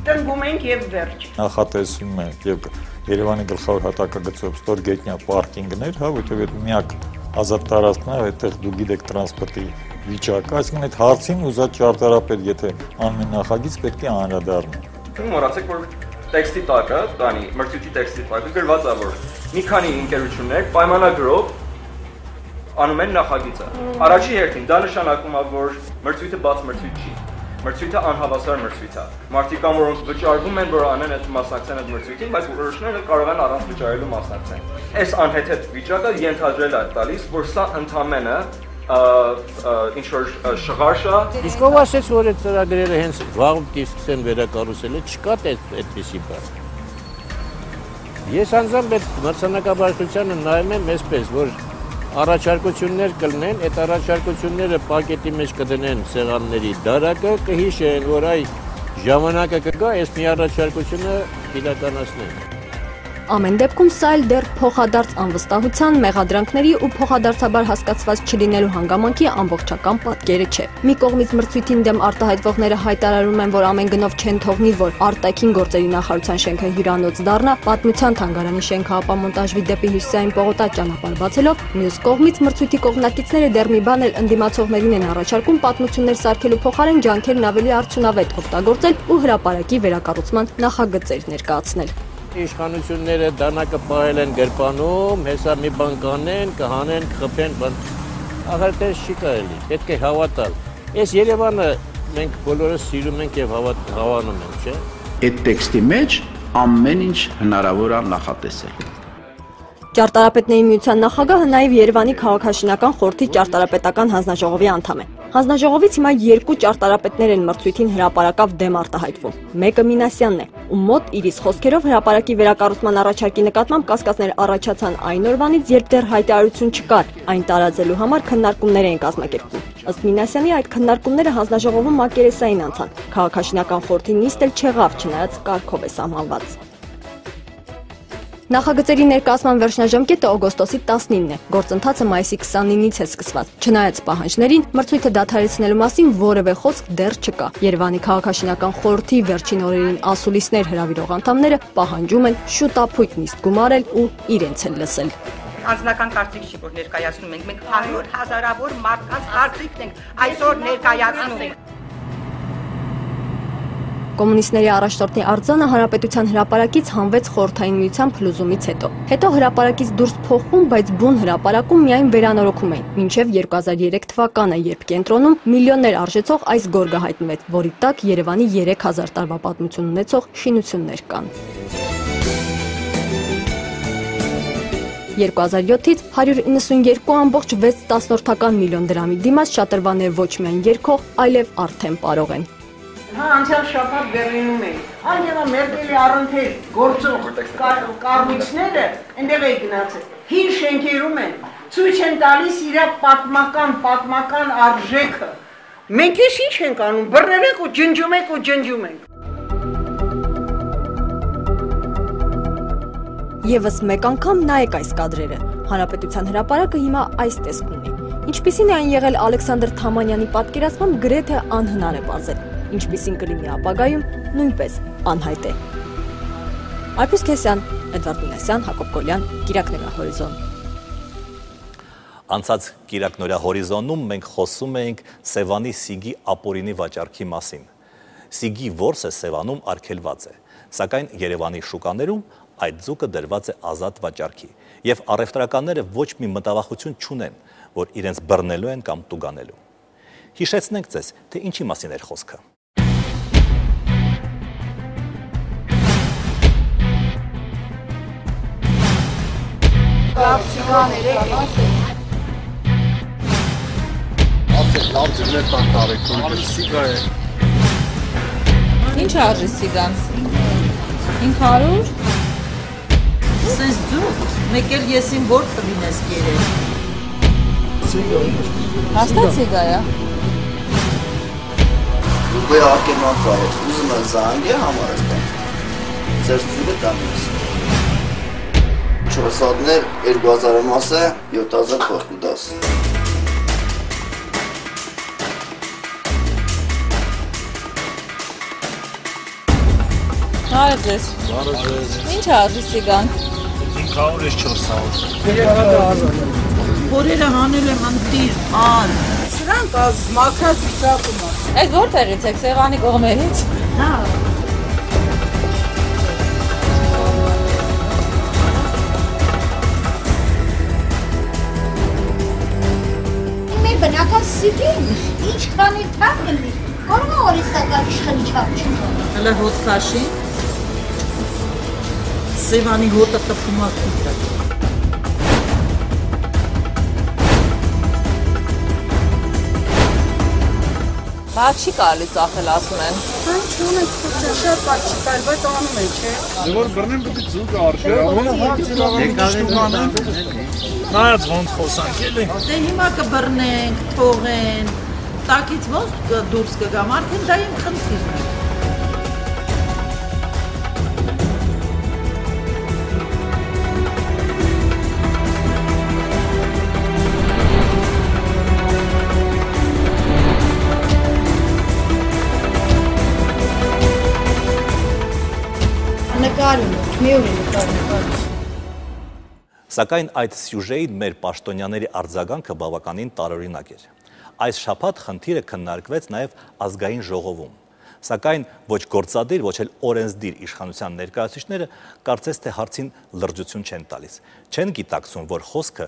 Տնկում ենք եւ վերջ։ Նախատեսում է եւ Երևանի գլխավոր հատակագծով ստորգետնյա պարկինգներ, հա, որտեղ այդ միակ ազատ տարածքն է, այդտեղ դու գիտեք տրանսպորտի վիճակը, այսինքն այդ հարցին ուզած ճարտարապետ, եթե անում նախագիծ, պետք է անդրադառնա։ Մոռացեք, որ տեքստի տակը, տանի մրցույթի տեքստի տակը գրված է, որ մի քանի ընկերություններ պայմանագրով անում են նախագիծը։ Առաջի հերթին դա նշանակում է, որ մրցույթը բաց մրցույթ չի։ Մրցույթը անհավասար մրցույթ է։ Մարդիկ կան, որոնք վճարվում են, որ անեն այդ մասնակցեն այդ մրցույթին, բայց որոշները կարող են առանց վճարելու մասնակցեն։ Այս անհեթեթ վիճակը ենթադրել է տալիս, որ սա ընդամենը ինչ որ շղարշա։ Իսկ ով ասեց, որ այդ ծրագրերը հենց վաղ սկսեն վերակառուցել, չկա այդպիսի բան։ Ես անձամբ այդ մրցանակաբաշխությանը նայում եմ այսպես, որ առաջարկություններ կլինեն, այդ առաջարկությունները պակետի մեջ կդնեն սեղանների դարակը, կհիշեն, որ այ ժամանակը կգա, այս մի առաջարկությունը իրականացնեն։ Ամեն դեպքում սա էլ դեռ փոխադարձ անվստահության, մեղադրանքների ու փոխադարձաբար հասկացված չլինելու հանգամանքի ամբողջական պատկերը չէ։ Մի կողմից մրցույթին դեմ արտահայտվողները հայտարարում են, որ ամեն գնով չեն թողնի, որ արտաքին գործերի նախարարության շենքը հյուրանոց դառնա, պատմության թանգարանի շենքը ապա մոնտաժվի դեպի հյուսիսային պողոտա ճանապարհ բացելով, մյուս կողմից մրցույթի կողմնակիցները դեռ մի բան էլ ընդդիմացողներին են առաջարկում պատմություններ սարքելու փոխարեն ջանքերն ավելի արդյունավետ օգտագործել ու հրապարակի վերակառուցման նախագծեր ներկայացնել։ Իշխանությունները դանակը պահել են գրպանում, հեսա մի բան կանեն, կհանեն, կխփեն, բան։ Ախր դες չի կարելի, պետք է հավատալ։ Այս Երևանը մենք բոլորս սիրում ենք եւ հավանում ենք, չէ՞։ Այդ տեքստի մեջ ամեն ինչ հնարավոր է նախատեսել։ Ճարտարապետների միության նախագահը նաև Երևանի քաղաքաշինական խորհրդի ճարտարապետական հանձնաժողովի անդամ է։ Հանձնաժողովից հիմա երկու ճարտարապետներ են մրցույթին հրապարակավ դեմ արտահայտվում։ Մեկը Մինասյանն է, ում մոտ իրից խոսքերով հրապարակի վերակառուցման առաջարկի նկատմամբ կասկածներ առաջացան այն օրվանից, երբ դեռ հայտարարություն չկար, այն տարածելու համար քննարկումներ էին կազմակերպվում։ Ըստ Մինասյանի այդ քննարկումները հանձնաժողովում մակերեսային անցան։ Քաղաքաշինական խորհրդի նիստ էլ չեղավ, չնայած կարգով է սահմանված։ Նախագծերի ներկայացման վերջնաժամկետը օգոստոսի 19-ն է, գործընթացը մայիսի 29-ից է սկսված։ Չնայած պահանջներին, մրցույթը դադարեցնելու մասին որևէ խոսք դեռ չկա։ Երևանի քաղաքաշինական խորհրդի վերջին օրերին ասուլիսներ հրավիրող անդամները պահանջում են շուտափույթ նիստ գումարել ու իրենց էլ լսել։ Անձնական կարծիք չի, որ ներկայացնում ենք, մենք 100,000-ավոր մարդկանց կարծիքն ենք այսօր ներկայացնում։ Կոմունիստների առաջնորդի արձանը Հանրապետության հրապարակից հանվեց խորհրդային միության փլուզումից հետո հրապարակից դուրս փոխում, բայց բուն հրապարակում միայն վերանորոգում էին, մինչև 2003 թվականը, երբ կենտրոնում միլիոններ արժեցող այս գորգը հայտնվեց, որի տակ Երևանի 3000 տարվա պատմություն ունեցող շինություններ կան։ 2007-ից 192.6 միլիոն դրամի դիմաց շատրվաներ ոչ միայն երգող, այլև արդեն պարող են։ Հա, անցյալ շաբաթ Բեռլինում էի։ Անգելա Մերկելի առընթեր գործող կառույցները այնտեղ է գնացել։ Հին շենքերում են, ցույց են տալիս իր պատմական արժեքը։ Մենք էս ինչ ենք անում, բռնել ենք ու ջնջում ենք։ Եվս մեկ անգամ նայեք այս կադրերը։ Հանրապետության հրապարակը հիմա այս տեսք ունի։ Ինչպիսին է այն եղել Ալեքսանդր Թամանյանի պատկերացմամբ գրեթե անհնար է պարզել։ Ինչպիսին կլինի ապագայում, նույնպես անհայտ է։ Արփիս Քեսյան, Էդվարդ Մինասյան, Հակոբ Կոլյան, Կիրակնորյա հորիզոն։ Անցած Կիրակնորյա հորիզոնում մենք խոսում էինք Սևանի Սիգի ապօրինի վաճառքի մասին։ Սիգի որսը Սևանում արգելված է, սակայն Երևանի շուկաներում այդ ձուկը դրված է ազատ վաճառքի, եւ առևտրականները ոչ մի մտավախություն չունեն, որ իրենց բռնելու են կամ տուգանելու։ Հիշեցնենք ձեզ, թե ինչի մասին էր խոսքը։ Ինչ արժի սիգան։ 500։ Սենց դու, մեկ էլ եսին որ տվին ես կերել։ Հաստատ սիգա է։ Դու արկեման կայ, ուզում է զանգ է համար ես բան։ Ձեր ծուրը տանես։ Չորսատներ 2000 մասը 7000 փոխու դաս։ Բարև ձեզ։ Ինչ արժի սիգան։ 500 ես 400։ Որերը հանել եմ ընտիր, ան։ Սրանք մաքրած վիճակում է։ Այդ որտեղից եք, Սևանի կողմերից։ Հա։ Բնական սիգին, ինչ քանի թափ կլի, կարող է օրիստական իշխանի չափ չունի։ Հələ հոտ քաշի, Սևանի հոտը տպում է քուտը։ Բաց չի կարելի ծախել, ասում են։ Այն չունեք քուտը, շատ բաց չի կարելի, բայց անում են, չէ։ Դե որ բռնեմ դուք ձուկ արժի, Նայած ոնց խոսանք էլի։ Դե հիմա կբռնենք, թողենք, տակից ոնց դուրս կգամ, արդեն դա իմ խնդիրն է։ Նկարում, մի օր նկարում։ Սակայն այդ սյուժեին մեր պաշտոնյաների արձագանքը բավականին տարօրինակ էր։ Այս շաբաթ խնդիրը քննարկվեց նաև ազգային ժողովում։ Սակայն ոչ գործադիր, ոչ էլ օրենսդիր իշխանության ներկայացուցիչները կարծես թե հարցին լրջություն չեն տալիս։ Չեն գիտակցում, որ խոսքը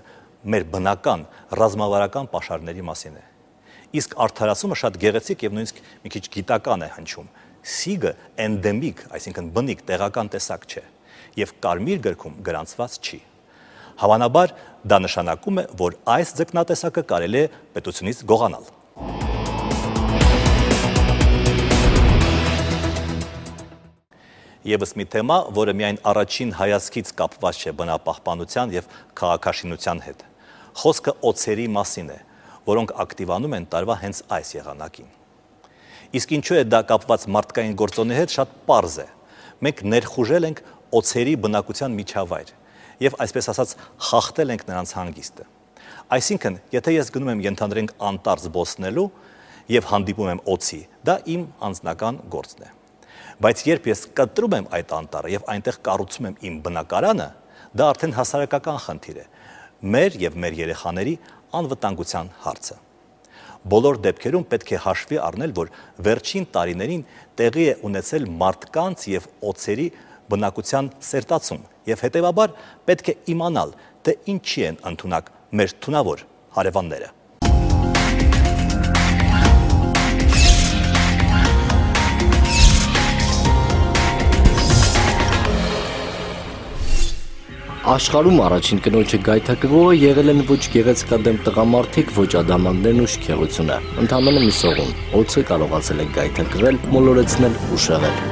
մեր բնական ռազմավարական պաշարների մասին է։ Իսկ արդարացումը շատ գեղեցիկ եւ նույնիսկ մի քիչ գիտական է հնչում։ Սիգը էնդեմիկ, այսինքն բնիկ տեղական տեսակ չէ, եւ կարմիր գրքում գրանցված չի։ Հավանաբար դա նշանակում է, որ այս ձկնատեսակը կարելի է պետությունից գողանալ։ Եվս մի թեմա, որը միայն առաջին հայացքից կապված չէ բնապահպանության եւ քաղաքաշինության հետ։ Խոսքը օձերի մասին է, որոնք ակտիվանում են տարվա հենց այս եղանակին։ Իսկ ինչու է դա կապված մարդկային գործոնի հետ, շատ պարզ է։ Մենք ներխուժել ենք օձերի բնակության միջավայր եւ այսպես ասած խախտել ենք նրանց հանգիստը։ Այսինքն, եթե ես գնում եմ ենթադրենք անտառ զբոսնելու եւ հանդիպում եմ օձի, դա իմ անձնական գործն է։ Բայց երբ ես կտրում եմ այդ անտառը եւ այնտեղ կառուցում եմ իմ բնակարանը, դա արդեն հասարակական խնդիր է, մեր եւ մեր երեխաների անվտանգության հարցը։ Բոլոր դեպքերում պետք է հաշվի առնել, որ վերջին տարիներին տեղի է ունեցել մարդկանց եւ օձերի բնակության սերտացում եւ հետեւաբար պետք է իմանալ, թե ինչի են ընդունակ մեր թունավոր հարևանները։ Աշխարհում առաջին կնոջը գայթակղողը եղել են ոչ գեղեցկադեմ տղամարդիկ, ոչ ադամանդներն ու շքեղությունը։ Ընդամենը մի սողուն, օձը կարողացել է գայթակղել, մոլորեցնել ու շեղել։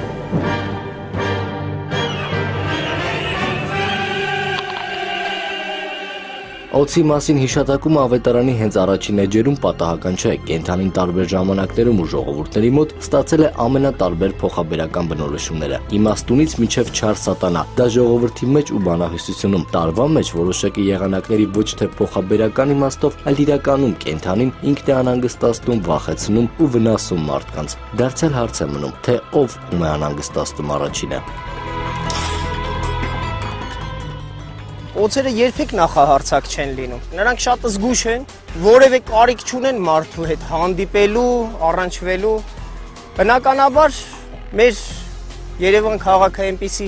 Օձի մասին հիշատակումը ավետարանի հենց առաջին էջերում պատահական չէ, կենդանին տարբեր ժամանակներում ու ժողովուրդների մոտ ստացել է ամենատարբեր փոխաբերական բնորոշումները։ Իմաստունից մինչև չար սատանա, դա ժողովրդի մեջ ու բանահյուսությունում, տարվա մեջ որոշակի եղանակների ոչ թե փոխաբերական իմաստով, այլ իրականում կենդանին ինքն է անհանգստացնում, վախեցնում ու վնասում մարդկանց։ Դարձյալ հարց է մնում, թե ով ում է անհանգստացնում առաջինը։ Օձերը երբեք նախահարցակ չեն լինում։ Նրանք շատ զգուշ են, որևէ կարիք չունեն մարդու հետ հանդիպելու, առնչվելու։ Բնականաբար մեր Երևան քաղաքը այնպիսի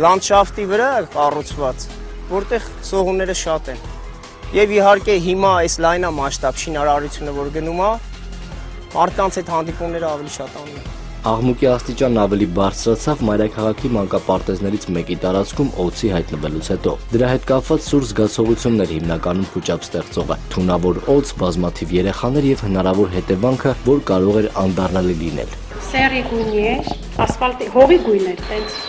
լանդշաֆտի վրա կառուցված, որտեղ սողունները շատ են։ Եվ իհարկե հիմա այս լայնամասշտաբ շինարարությունը, որ գնում է, մարդկանց այդ հանդիպումները ավելի շատանում են։ Աղմուկի աստիճանն ավելի բարձրացավ մայրաքաղաքի մանկապարտեզներից մեկի տարածքում օձի հայտնվելուց հետո։ Դրա հետ կապված սուր զգացողություններ հիմնականում խոճապ ստեղծողը, թունավոր օձ, բազմաթիվ երեխաներ եւ հնարավոր հետևանքը, որ կարող էր անդառնալի լինել։ Սերի գույնի է, ասֆալտի հողի գույն է, տենց։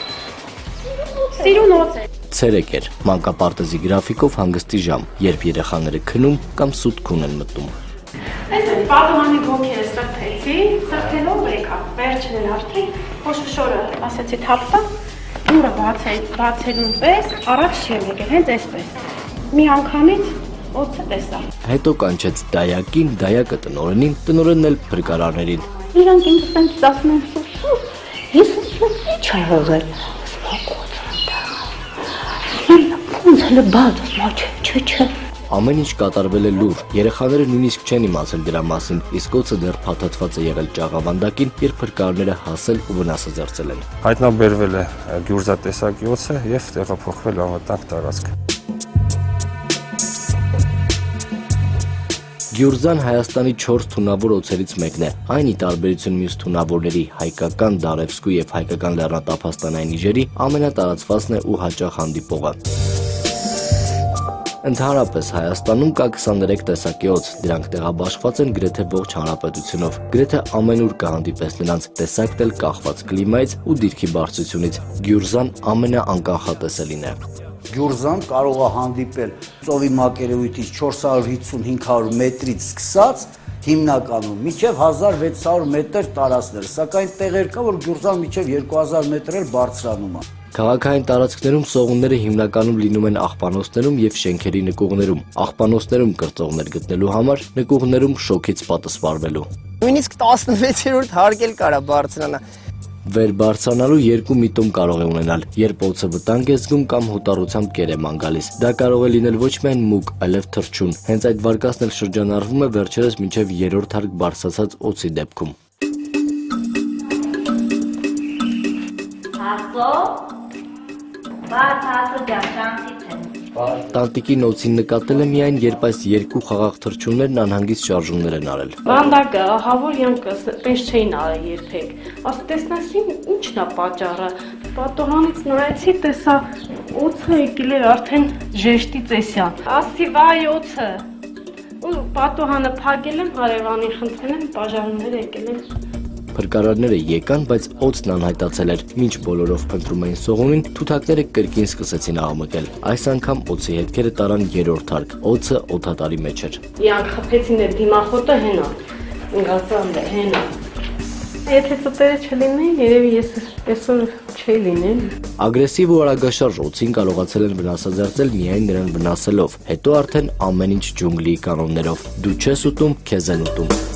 Սիրուն օձ է։ Ցերեկ էր, մանկապարտեզի գրաֆիկով հանգստի ժամ, երբ երեխաները քնում կամ սուտքուն են մտնում։ Այս է պատուհանի գոքերը սրբեցի, սրբելով եկա, վերջն էր արդեն, խոշշորը ասեցի թափտա, դուրը բացելուն պես, առաջ չեմ եկել, հենց այսպես, մի անգամից օձը տեսա։ Հետո կանչեց դայակին, դայակը տնօրենին, տնօրենն էլ փրկարարներին։ Իրանք ինձ տենց ասում են սուսուս, ես ինչ է եղել, ոնց հլը բաց, չէ։ Ամեն ինչ կատարվել է լուր, երեխաները նույնիսկ չեն իմացել դրա մասին, իսկ օձը դեռ փաթաթված է եղել ճաղավանդակին, երբ փրկարարները հասել ու վնասը ձեռցել են։ Հայտնաբերվել է գյուրջա տեսակի օձը եւ տեղափոխվել անվտանգ տարածք։ Գյուրջան Հայաստանի 4 թունավոր օձերից մեկն է։ Այն ի տարբերություն մյուս թունավորների հայկական Դարևսկու եւ հայկական լեռնատափաստանային իջերի ամենատարածվածն է ու հաճախ հանդիպողը։ Ընդհանրապես Հայաստանում կա 23 տեսակի օձ, դրանք տեղաբաշխված են գրեթե ողջ հանրապետությունով, գրեթե ամենուր կհանդիպես նրանց, տեսակն էլ կախված կլիմայից ու դիրքի բարձրությունից։ Գյուրջան ամենաանկախատեսելին է։ Գյուրջան կարող է հանդիպել ծովի մակերևույթից 450-500 մետրից սկսած հիմնականում մինչև 1600 մետր տարածքներ, սակայն տեղեր կա, որ Գյուրջան մինչև 2000 մետր էլ բարձրանում է։ Քաղաքային տարածքներում սողունները հիմնականում լինում են աղբանոցներում եւ շենքերի նկուղներում։ Աղբանոցներում կրծողներ գտնելու համար, նկուղներում շոքից պատասխանվելու։ Նույնիսկ 16-րդ հարկել կարա բարձրանա։ Վեր բարձրանալու երկու միտում կարող է ունենալ, երբ օձը վտանգ է զգում կամ հոտառությամբ կեր է ման գալիս։ Դա կարող է լինել ոչ միայն մուգ, այլև թռչուն։ Հենց այդ վարկածն էլ շրջանառվում է վերջերս մինչև 3-րդ հարկ բարձրացած օձի դեպքում։ Տանտիկի նոցին նկատել է միայն, երբ այս երկու խաղաղ թռչուններն անհանգիստ շարժումներ են արել։ Բանդակը, ահավոր յանքս, պես չէին արել երբեք։ Ասա տեսնասին ինչն է պատճառը։ Պատոհանից նայեցի, տեսա օձը եկել էր արդեն ժեշտի ծեսյան։ Ասի վայ օձը։ Ու պատոհանը փակել եմ, հարևանին խնդրել եմ, բաժանումներ եկել են։ Փրկարարները եկան, բայց օձն անհայտացել էր։ Մինչ բոլորով փնտրում էին սողունին, թութակները կրկին սկսեցին աղմկել։ Այս անգամ օձի հետքերը տարան 3-րդ հարկ։ Օձը օդատարի մեջ էր։ Իրանք խփեցին այդ դիմախոտը հենա։ Ինգացան դե հենա։ Եթե ծտերը չլինեին, երևի ես այսօր չէի լինել։ Ագրեսիվ ու արագաշարժ օձին կարողացել են վնասազերծել միայն նրան վնասելով, հետո արդեն ամեն ինչ ջունգլի կանոններով։ Դու չես ուտում, քեզ են ուտում։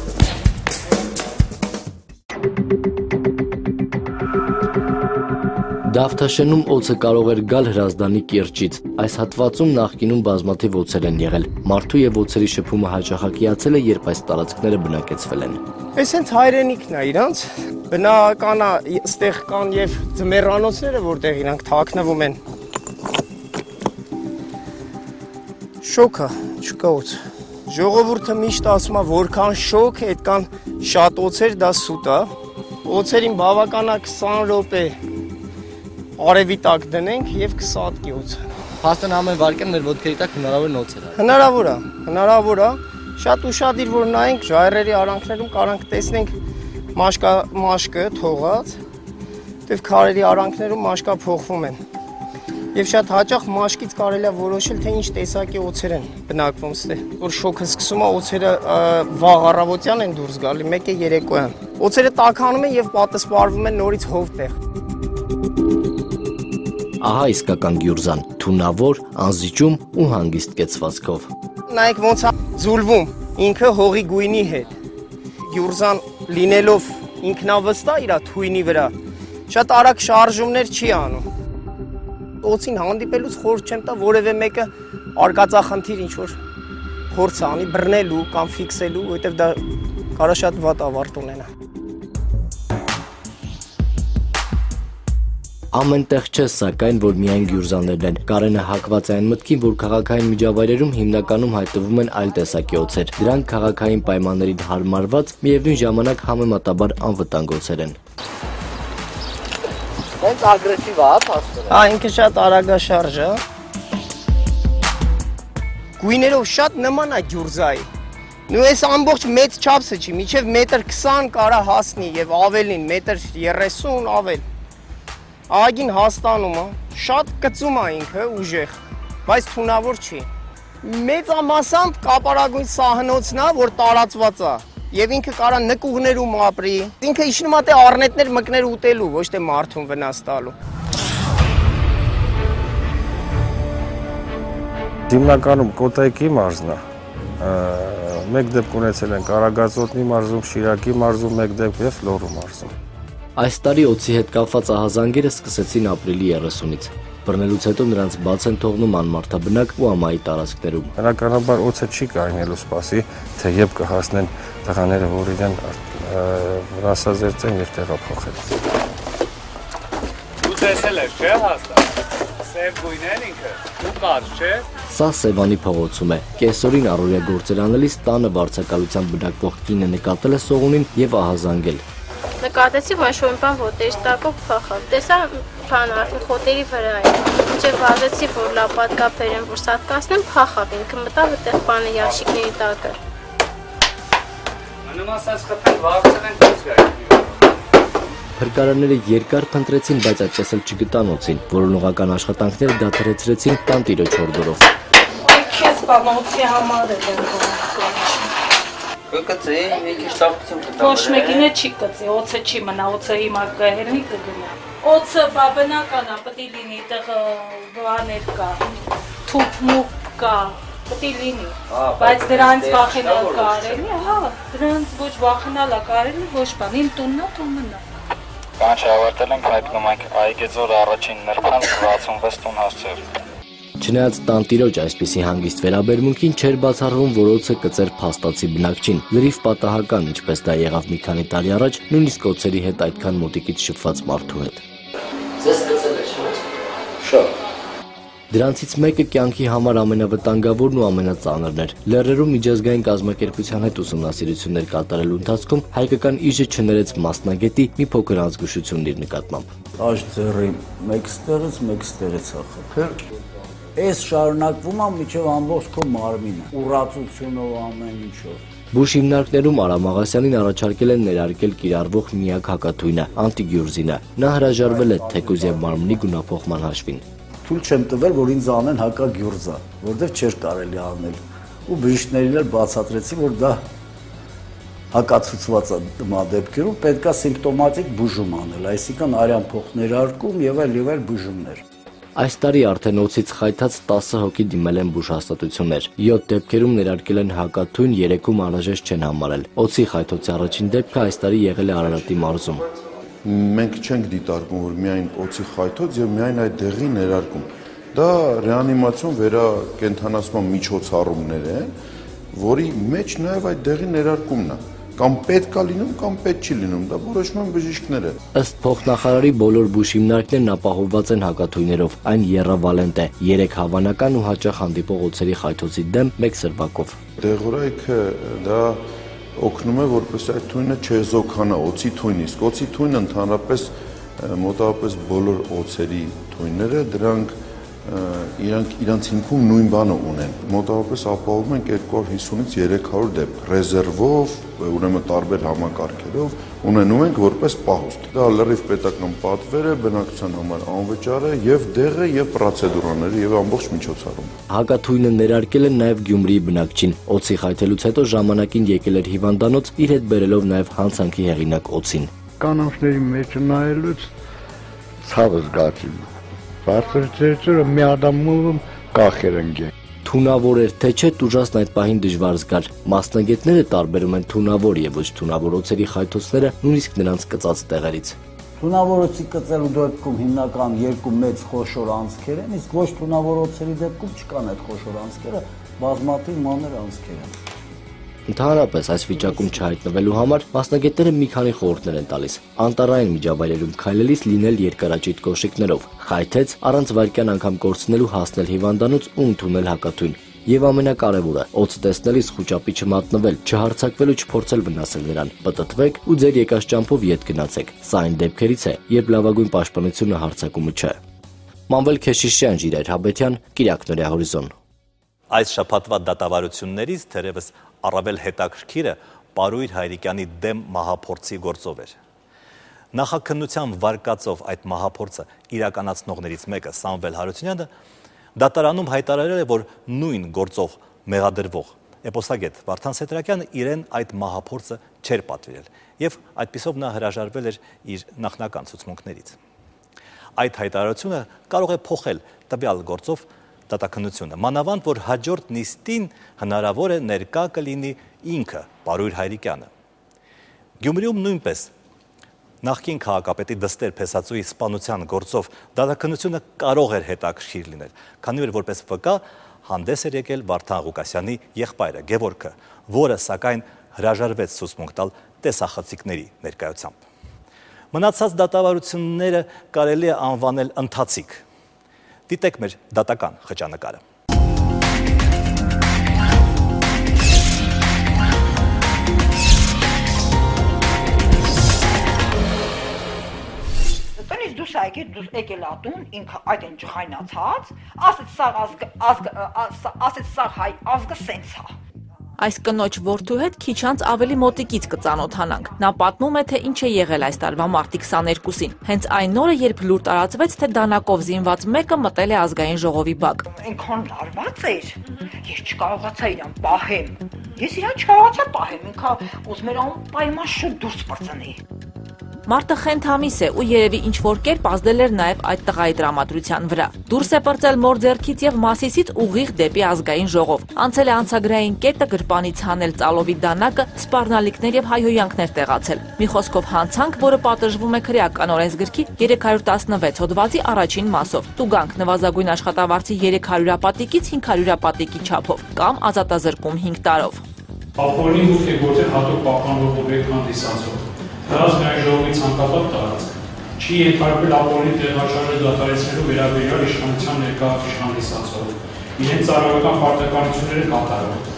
Դավթաշենում օձը կարող էր գալ Հրազդանի կիրճից։ Այս հատվածում նախկինում բազմաթիվ օձեր են եղել։ Մարդու եւ օձերի շփումը հաճախակիացել է, երբ այս տարածքները բնակեցվել են։ Այս հենց հայրենիքն է իրանց, բնական է, այստեղ կան եւ ձմեռանոցները, որտեղ իրանք թաքնվում են։ Շոկը, չկա օձ։ Ժողովուրդը միշտ ասում է, որքան շոկ, այդքան շատ օձեր, դա սուտ է։ Օձերին բավական է 20 րոպե արևի տակ դնենք եւ կսատկի օձը։ Փաստն ամեն վարկեն մեր ոտքերի տակ հնարավոր օձ է։ Հնարավոր է։ Շատ ուշադիր որ նայենք ժայռերի արանքներում կարանք տեսնենք մաշկը թողած, եւ քարերի արանքներում մաշկա փոխվում են։ Եվ շատ հաճախ մաշկից կարելի է որոշել թե ինչ տեսակի օձեր են բնակվում ստե։ Որ շոկը սկսում է օձերը վաղ առավոտյան են դուրս գալի, մեկը երեկոյան։ Օձերը տաքանում են եւ պատասխանվում են նորից հովտեղ։ Ահա իսկական Գյուրջան, թունավոր, անզիջում ու հանգիստ կեցվածքով։ Նայեք ոնց է ձուլվում ինքը հողի գույնի հետ։ Գյուրջան լինելով ինքնավստահ իր թույնի վրա, շատ արագ շարժումներ չի անում։ Օձին հանդիպելուց խորհուրդ չեմ տա որևէ մեկը արկածախնդիր ինչ որ փորձ անի բռնելու կամ ֆիքսելու, որովհետև դա կարող շատ վատ ավարտ ունենա։ Ամենտեղ չէ, սակայն, որ միայն գյուրզաներն են։ Կարենը հակված է այն մտքին, որ քաղաքային միջավայրերում հիմնականում հայտնվում են այլ տեսակի օձեր։ Դրանք քաղաքային պայմաններին հարմարված, միևնույն ժամանակ համեմատաբար անվտանգ օձեր են։ Հենց ագրեսիվ է, փաստորեն։ Ինքը շատ արագաշարժ է։ Գույներով շատ նման է գյուրզայի։ Նու այս ամբողջ մեծ չափսը չի, մինչև 1.20 m կարա հասնի եւ ավելին, 1.30 m ավել։ Ագին հաստանում է, շատ կծում է ինքը, ուժեղ, բայց թունավոր չի։ Մեծամասամբ կապարագույն սահնոցն է, որ տարածված է, եւ ինքը կարա նկուղներում ապրի։ Ինքը իջնում է թե առնետներ մկներ ուտելու, ոչ թե մարդուն վնաս տալու։ Հիմնականում Կոտայքի մարզն է։ Մեկ դեպք ունեցել են Կարագածոտնի մարզում, Շիրակի մարզում, մեկ դեպք եւ Լոռու մարզում։ Այս տարի օձի հետ կապված ահազանգերը սկսեցին ապրիլի 30-ից։ Բռնելուց հետո նրանց բաց են թողնում անմարդաբնակ ու ամայի տարածքներում։ Բնականաբար օձը չի կարողանալու սպասի, թե երբ կհասնեն տղաները, որ իրեն վրասազերծեն եւ տեղափոխեն։ Դու տեսել ես, չէ՞ հաստատ։ Սև գույներ ինքը, ու կարճ, չէ՞։ Սա Սևանի փողոցում է։ Կեսօրին առօրյա գործեր անելիս տանը վարձակալության բնակվող կինը նկատել է սողունին եւ ահազանգել։ Նկատեցի, որ շոյն բան ոտերից տակով փախավ։ Տեսա բան արդեն խոտերի վրա է։ Մինչև վազեցի, որ լավ պատկապեր են, որ սատկացնեմ, փախավ ինքը մտավ այդտեղ բանը ящикների տակը։ Մնում ասած խփեն վարձել են դուրս գայ։ Փրկարանները երկար փնտրեցին, բայց այդպես էլ չգտան օձին, որոնողական աշխատանքները դադարեցրեցին տանտիրոջ հորդորով։ Քեզ բանոցի համար է դեռ։ Կգծի, մի քիչ տակություն կտա։ Ոչ մեկին չի կծի, օձը չի մնա, օձը հիմա կհելնի կգնա։ Օձը բնական է, պետք է լինի, այդեղ բաներ կա, թուփ կա, պետք է լինի, բայց դրանց վախենալ կարելի, հա, դրանց ոչ վախենալ է կարելի, ոչ բան, իմ տունն է, թող մնա։ Կանչ ավարտել ենք հայտնում ենք Այգեձոր առաջին նրբան 66 տուն հասցեր։ Չնայած տանտիրոջ այսպիսի հանգիստ վերաբերմունքին չէր բացառվում, որ օձը կծեր փաստացի բնակչին։ Լրիվ պատահական, ինչպես դա եղավ մի քանի տարի առաջ, նույնիսկ օձերի հետ այդքան մոտիկից շփված մարդու հետ։ Ձեզ կծել է չէ՞։ Շատ։ Դրանցից մեկը կյանքի համար ամենավտանգավորն ու ամենածանրն էր։ Լեռներում միջազգային կազմակերպության հետ ուսումնասիրություններ կատարելու ընթացքում հայկական իժը չներեց մասնագետի մի փոքր ազգուշությունն իր նկատմամբ։ Աջ ձեռի մեկ ստեղից է խփել։ Այս շարունակվում է մինչև ամբողջ քո մարմինը, ուռածությունով ամեն ինչով։ Բուշ հիմնարկներում Արամ Աղասյանին առաջարկել են ներարկել կիրառվող միակ հակաթույնը՝ անտիգյուրզինը։ Նա հրաժարվել է թեկուզ եւ մարմնի գունափոխման հաշվին։ Թույլ չեմ տվել, որ ինձ անեն հակագյուրզա, որտեղ չէր կարելի անել։ Ու բժիշկներին էլ բացատրեցի, որ դա հակացուցված է դեպքերում պետք է սիմպտոմատիկ բուժում անել, այսինքն արյան փոխ ներարկում եւ այլ բուժումներ։ Այս տարի արդեն օձից խայթած 10 հոգի դիմել են բուժհաստատություններ։ 7 դեպքերում ներարկել են հակաթույն, 3-ում անհրաժեշտ չեն համարել։ Օձի խայթոցի առաջին դեպքը այս տարի եղել է Արարատի մարզում։ Մենք չենք դիտարկում, որ միայն օձի խայթոց եւ միայն այդ դեղի ներարկում։ Դա ռեանիմացիոն վերակենդանացման միջոցառումներ են, որի մեջ նաեւ այդ դեղի ներարկումն է։ Կամ պետք է լինում, կամ պետք չի լինում, դա որոշում են բժիշկները։ Ըստ փոխնախարարի բոլոր բուժ հիմնարկներն ապահովված են հակաթույներով, այն եռավալենտ է, 3 հավանական ու հաճախ հանդիպող օձերի խայթոցի դեմ 1 սրբակով։ Դեղորայքը դա օգնում է, որպես այդ թույնը չեզոքանա օձի թույնը, իսկ օձի թույնը ընդհանրապես մոտավորապես բոլոր օձերի թույնները դրանք իրանց հիմքում նույն բանը ունեն։ Մոտավորապես ապահովում են 250-ից 300 դեպք ռեզերվով, ուրեմն տարբեր համակարգերով ունենում ենք որպես պահուստ։ Դա լրիվ պետական պատվեր է, բնակչության համար անվճար է եւ դեղը եւ պրոցեդուրաները եւ ամբողջ միջոցառումը։ Հակաթույնը ներարկել են նաեւ Գյումրիի բնակչին։ Օձի խայթելուց հետո ժամանակին եկել էր հիվանդանոց, իր հետ բերելով նաեւ հանցանքի հեղինակ օձին։ Կանանցների մեջ նայելուց ցավը զգացի։ Բարձրացրեցը մի ադամում կախեր ընկե։ Թունավոր էր, թե չէ տուժասն այդ պահին դժվար զգար։ Մասնագետները տարբերում են թունավոր եւ ոչ թունավոր օձերի խայթոցները նույնիսկ նրանց կծած տեղերից։ Թունավոր օձի կծելու դեպքում հիմնական 2 մեծ խոշոր անցքեր են, իսկ ոչ թունավոր օձերի դեպքում չկան այդ խոշոր անցքերը, բազմաթիվ մանր անցքեր են։ Ընդհանրապես այս վիճակում չհայտնվելու համար մասնագետները մի քանի խորհուրդներ են տալիս։ Անտառային միջավայրերում քայլելիս լինել երկարաճիտ կոշիկներով, խայթեց առանց վայրկյան անգամ կորցնելու հասնել հիվանդանոց ու ընդունել հակատույն։ Եվ ամենակարևորը, օձ տեսնելիս խուճապի չմատնվել, չհարցակվել ու չփորձել վնասել նրան։ Պտտվեք ու ձեր եկած ճամփով ետ գնացեք։ Սա այն դեպքերից է, երբ լավագույն պաշտպանությունը հարձակումը չէ։ Մանվել Քեշիշյան, Ժիրայր Հաբետյան, Կիրակնորյա հորիզոն։ Այս շաբաթվա դատավարություններից թերևս առավել հետաքրքիրը Պարույր Հայրիկյանի դեմ մահափորձի գործով էր։ Նախաքննության վարկածով այդ մահափորձը իրականացնողներից մեկը Սամվել Հարությունյանը դատարանում հայտարարել է, որ նույն գործով մեղադրվող էպոսագետ Վարդան Սետրակյանը իրեն այդ մահափորձը չէր պատվիրել եւ այդպիսով նա հրաժարվել էր իր նախնական ցուցմունքներից։ Այդ հայտարարությունը կարող է փոխել տվյալ գործով դատաքննությունը, մանավանդ որ հաջորդ նիստին հնարավոր է ներկա կլինի ինքը Պարույր Հայրիկյանը։ Գյումրիում նույնպես նախկին քաղաքապետի Դստեր Փեսածուի սպանության գործով դատաքննությունը կարող էր հետաքրքիր լինել, քանի որ որպես վկա հանդես էր եկել Վարդան Ղուկասյանի եղբայրը Գևորգը, որը սակայն հրաժարվեց ցուցմունք տալ տեսախցիկների ներկայությամբ։ Մնացած դատավարությունները կարելի է անվանել ընթացիկ։ Դիտեք մեր դատական խճանկարը։ Դուս եկել ատուն, ինքը այդ են ջղայնացած, ասեց սաղ հայ ազգը սենց հա։ Այս կնոջ որդու հետ քիչ անց ավելի մոտիկից կծանոթանանք։ Նա պատմում է, թե ինչ է եղել այս տարվա մարտի 22-ին։ Հենց այն օրը, երբ լուր տարածվեց, թե դանակով զինված մեկը մտել է ազգային ժողովի բակ։ Այնքան լարված էր, ես չկարողացա իրան պահեմ։ Ես իրան չկարողացա պահեմ, ինքը ուզում էր անպայման շուտ դուրս պրծնի։ Մարտը խենթ ամիս է ու երևի ինչ-որ կերպ ազդել էր նաև այդ տղայի տրամադրության վրա։ Դուրս է պրծել մոր ձեռքից եւ Մասիսից ուղիղ դեպի ազգային ժողով։ Անցել է անցագրային կետը, գրպանից հանել ծալովի դանակը, սպառնալիքներ եւ հայհոյանքներ տեղացել։ Մի խոսքով հանցանք, որը պատժվում է քրեական օրենսգրքի 316 հոդվածի առաջին մասով։ Տուգանք նվազագույն աշխատավարձի 300-ապատիկից 500-ապատիկի չափով կամ ազատազրկում 5 տարով։ Ապօրինի հուշ է գործել հատուկ պահպանող օբյեկտ հանդիսացող։ Ազգային ժողովի ցանկապատ տարածք չի ենթարկվել ապօրինի տեղաշարժը դատարեցնելու վերաբերյալ իշխանության ներկայացուցիչ հանդիսացող, իրենց ծառայական պարտականությունները կատարող,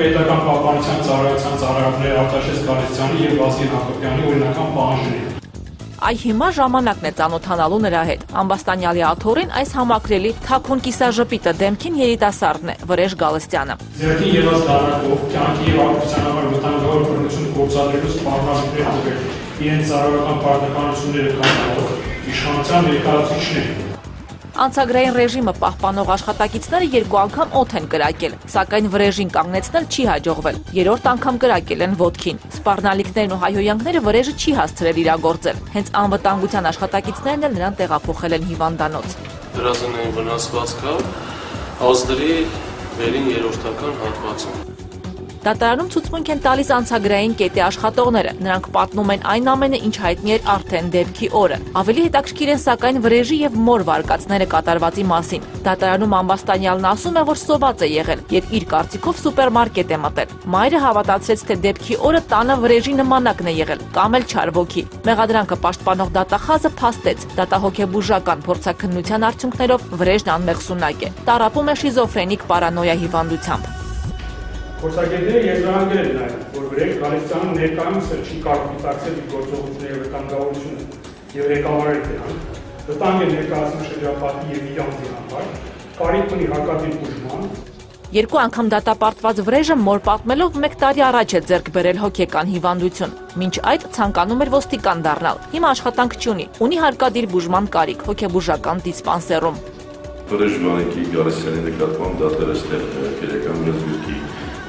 պետական պահպանության ծառայության ծառայողներ Արտաշես Գալստյանի եւ Վազգեն Հակոբյանի օրինական պահանջներին։ Այ հիմա ժամանակն է ծանոթանալու նրա հետ։ Ամբաստանյալի աթոռին այս համակրելի թաքուն կիսաժպիտը դեմքին երիտասարդն է, Վրեժ Գալստյանը։ Ձերքին ելած դանակով կյանքի եւ ապրությունաբար վտանգավոր բռնություն գործադրելու սպառնալիքներ հանդիպել իրենց ծառայական պարտականությունները կատարող իշխանության ներկայացուցիչներ։ Անցագրային ռեժիմը պահպանող աշխատակիցները 2 անգամ օդ են կրակել, սակայն Վրեժին կանգնեցնել չի հաջողվել։ Երրորդ անգամ կրակել են ոտքին։ Սպառնալիքներն ու հայհոյանքները Վրեժը չի հասցրել իրագործել։ Հենց անվտանգության աշխատակիցներն էլ նրան տեղափոխել են հիվանդանոց։ Դրազենային վնասվածքա ազդրի վերին երրորդական հատվածում։ Դատարանում ցուցմունք են տալիս անցագրային կետի աշխատողները։ Նրանք պատմում են այն ամենը, ինչ հայտնի էր արդեն դեպքի օրը։ Ավելի հետաքրքիր են սակայն Վրեժի եւ մոր վարկածները կատարվածի մասին։ Դատարանում Ամբաստանյալն ասում է, որ սոված է եղել եւ իր կարծիքով սուպերմարկետ է մտել։ Մայրը հավատացրեց, թե դեպքի օրը տանը Վրեժի նմանակն է եղել, կամ էլ չար ոգի։ Մեղադրանքը պաշտպանող դատախազը փաստեց։ Դատահոգեբուժական փորձաքննության արդյունքներով Վրեժն անմեղսունակ է։ Տառապում է շիզոֆրենիկ պարանոյա հիվանդությամբ։ Փորձագետները եզրահանգել են նաև, որ Վրեժ Գալստյանը ներկայումս չի կարող դիտարկել իր գործողությունների վտանգավորությունը եւ ղեկավարել դրանք, վտանգ է ներկայացնում շրջապատի եւ իր անձի համար, կարիք ունի հարկատիպ բուժման։ 2 անգամ դատապարտված Վրեժը մոր պատմելով 1 տարի առաջ է ձեռք բերել հոգեկան հիվանդություն։ Մինչ այդ ցանկանում էր ոստիկան դառնալ։ Հիմա աշխատանք չունի, ունի հարկադիր բուժման կարիք հոգեբուժական դիսպանսերում։ Վրեժ Վանիկի Գալստյանի նկատմամբ դատել է քրեական օրենսգրքի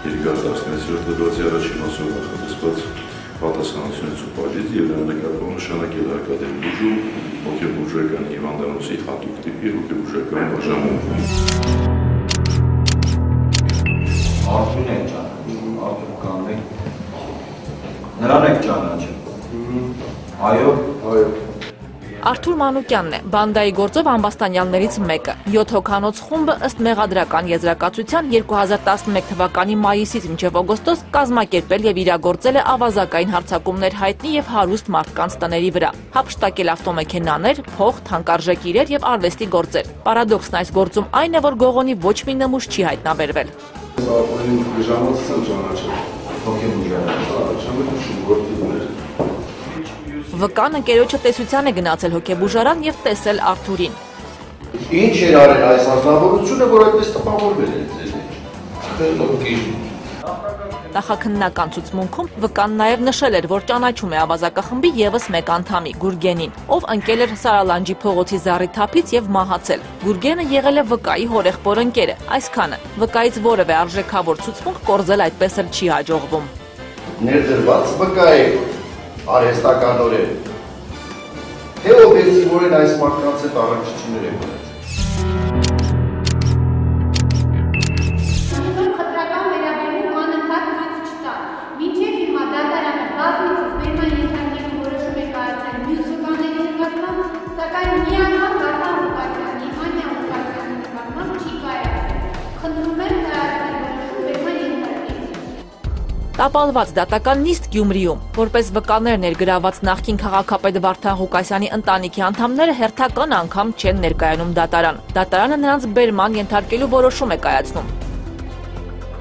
216 հոդվածի առաջին մասով նախատեսված պատասխանատվությունից ու պատժից եւ նրա նկատմամբ նշանակել հարկադիր բուժում հոգեբուժական հիվանդանոցի հատուկ տիպի հոգեբուժական բաժանում։ Արդյուն եք ճանաչում, արդյուն կանեք։ Նրան եք ճանաչում։ Այո։ Արթուր Մանուկյանն է, բանդայի գործով ամբաստանյալներից մեկը։ 7 հոգանոց խումբը ըստ մեղադրական եզրակացության 2011 թվականի մայիսից մինչև օգոստոս կազմակերպել եւ իրագործել է ավազակային հարձակումներ հայտնի եւ հարուստ մարդկանց տների վրա, հափշտակել ավտոմեքենաներ, փող, թանկարժեք իրեր եւ արվեստի գործեր։ Պարադոքսն այս գործում այն է, որ Գողոնի ոչ մի նմուշ չի հայտնաբերվել։ Վկան ընկերոջը տեսության է գնացել հոգեբուժարան եւ տեսել Արթուրին։ Ինչ էր արել այս ազնվորությունը, որ այդպես տպավորվել է ձեզ։ Նախաքննական ցուցմունքում վկան նաև նշել էր, որ ճանաչում է ավազակախմբի եւս մեկ անդամի՝ Գուրգենին, ով ընկել էր Սարալանջի փողոցի Զառիթափից եւ մահացել։ Գուրգենը եղել է վկայի հորեղբոր ընկերը, այսքանը։ Վկայից որևէ արժեքավոր ցուցմունք կորզել այդպես էլ չի հաջողվում։ Ներդրված վկայի արհեստականորեն, թե օբյեկտիվորեն այս մարդկանց հետ առնչություններ է ունեցել։ Տապալված դատական նիստ Գյումրիում, որպես վկաներ ներգրաված նախկին քաղաքապետ Վարդան Ղուկասյանի ընտանիքի անդամները հերթական անգամ չեն ներկայանում դատարան։ Դատարանը նրանց բերման ենթարկելու որոշում է կայացնում։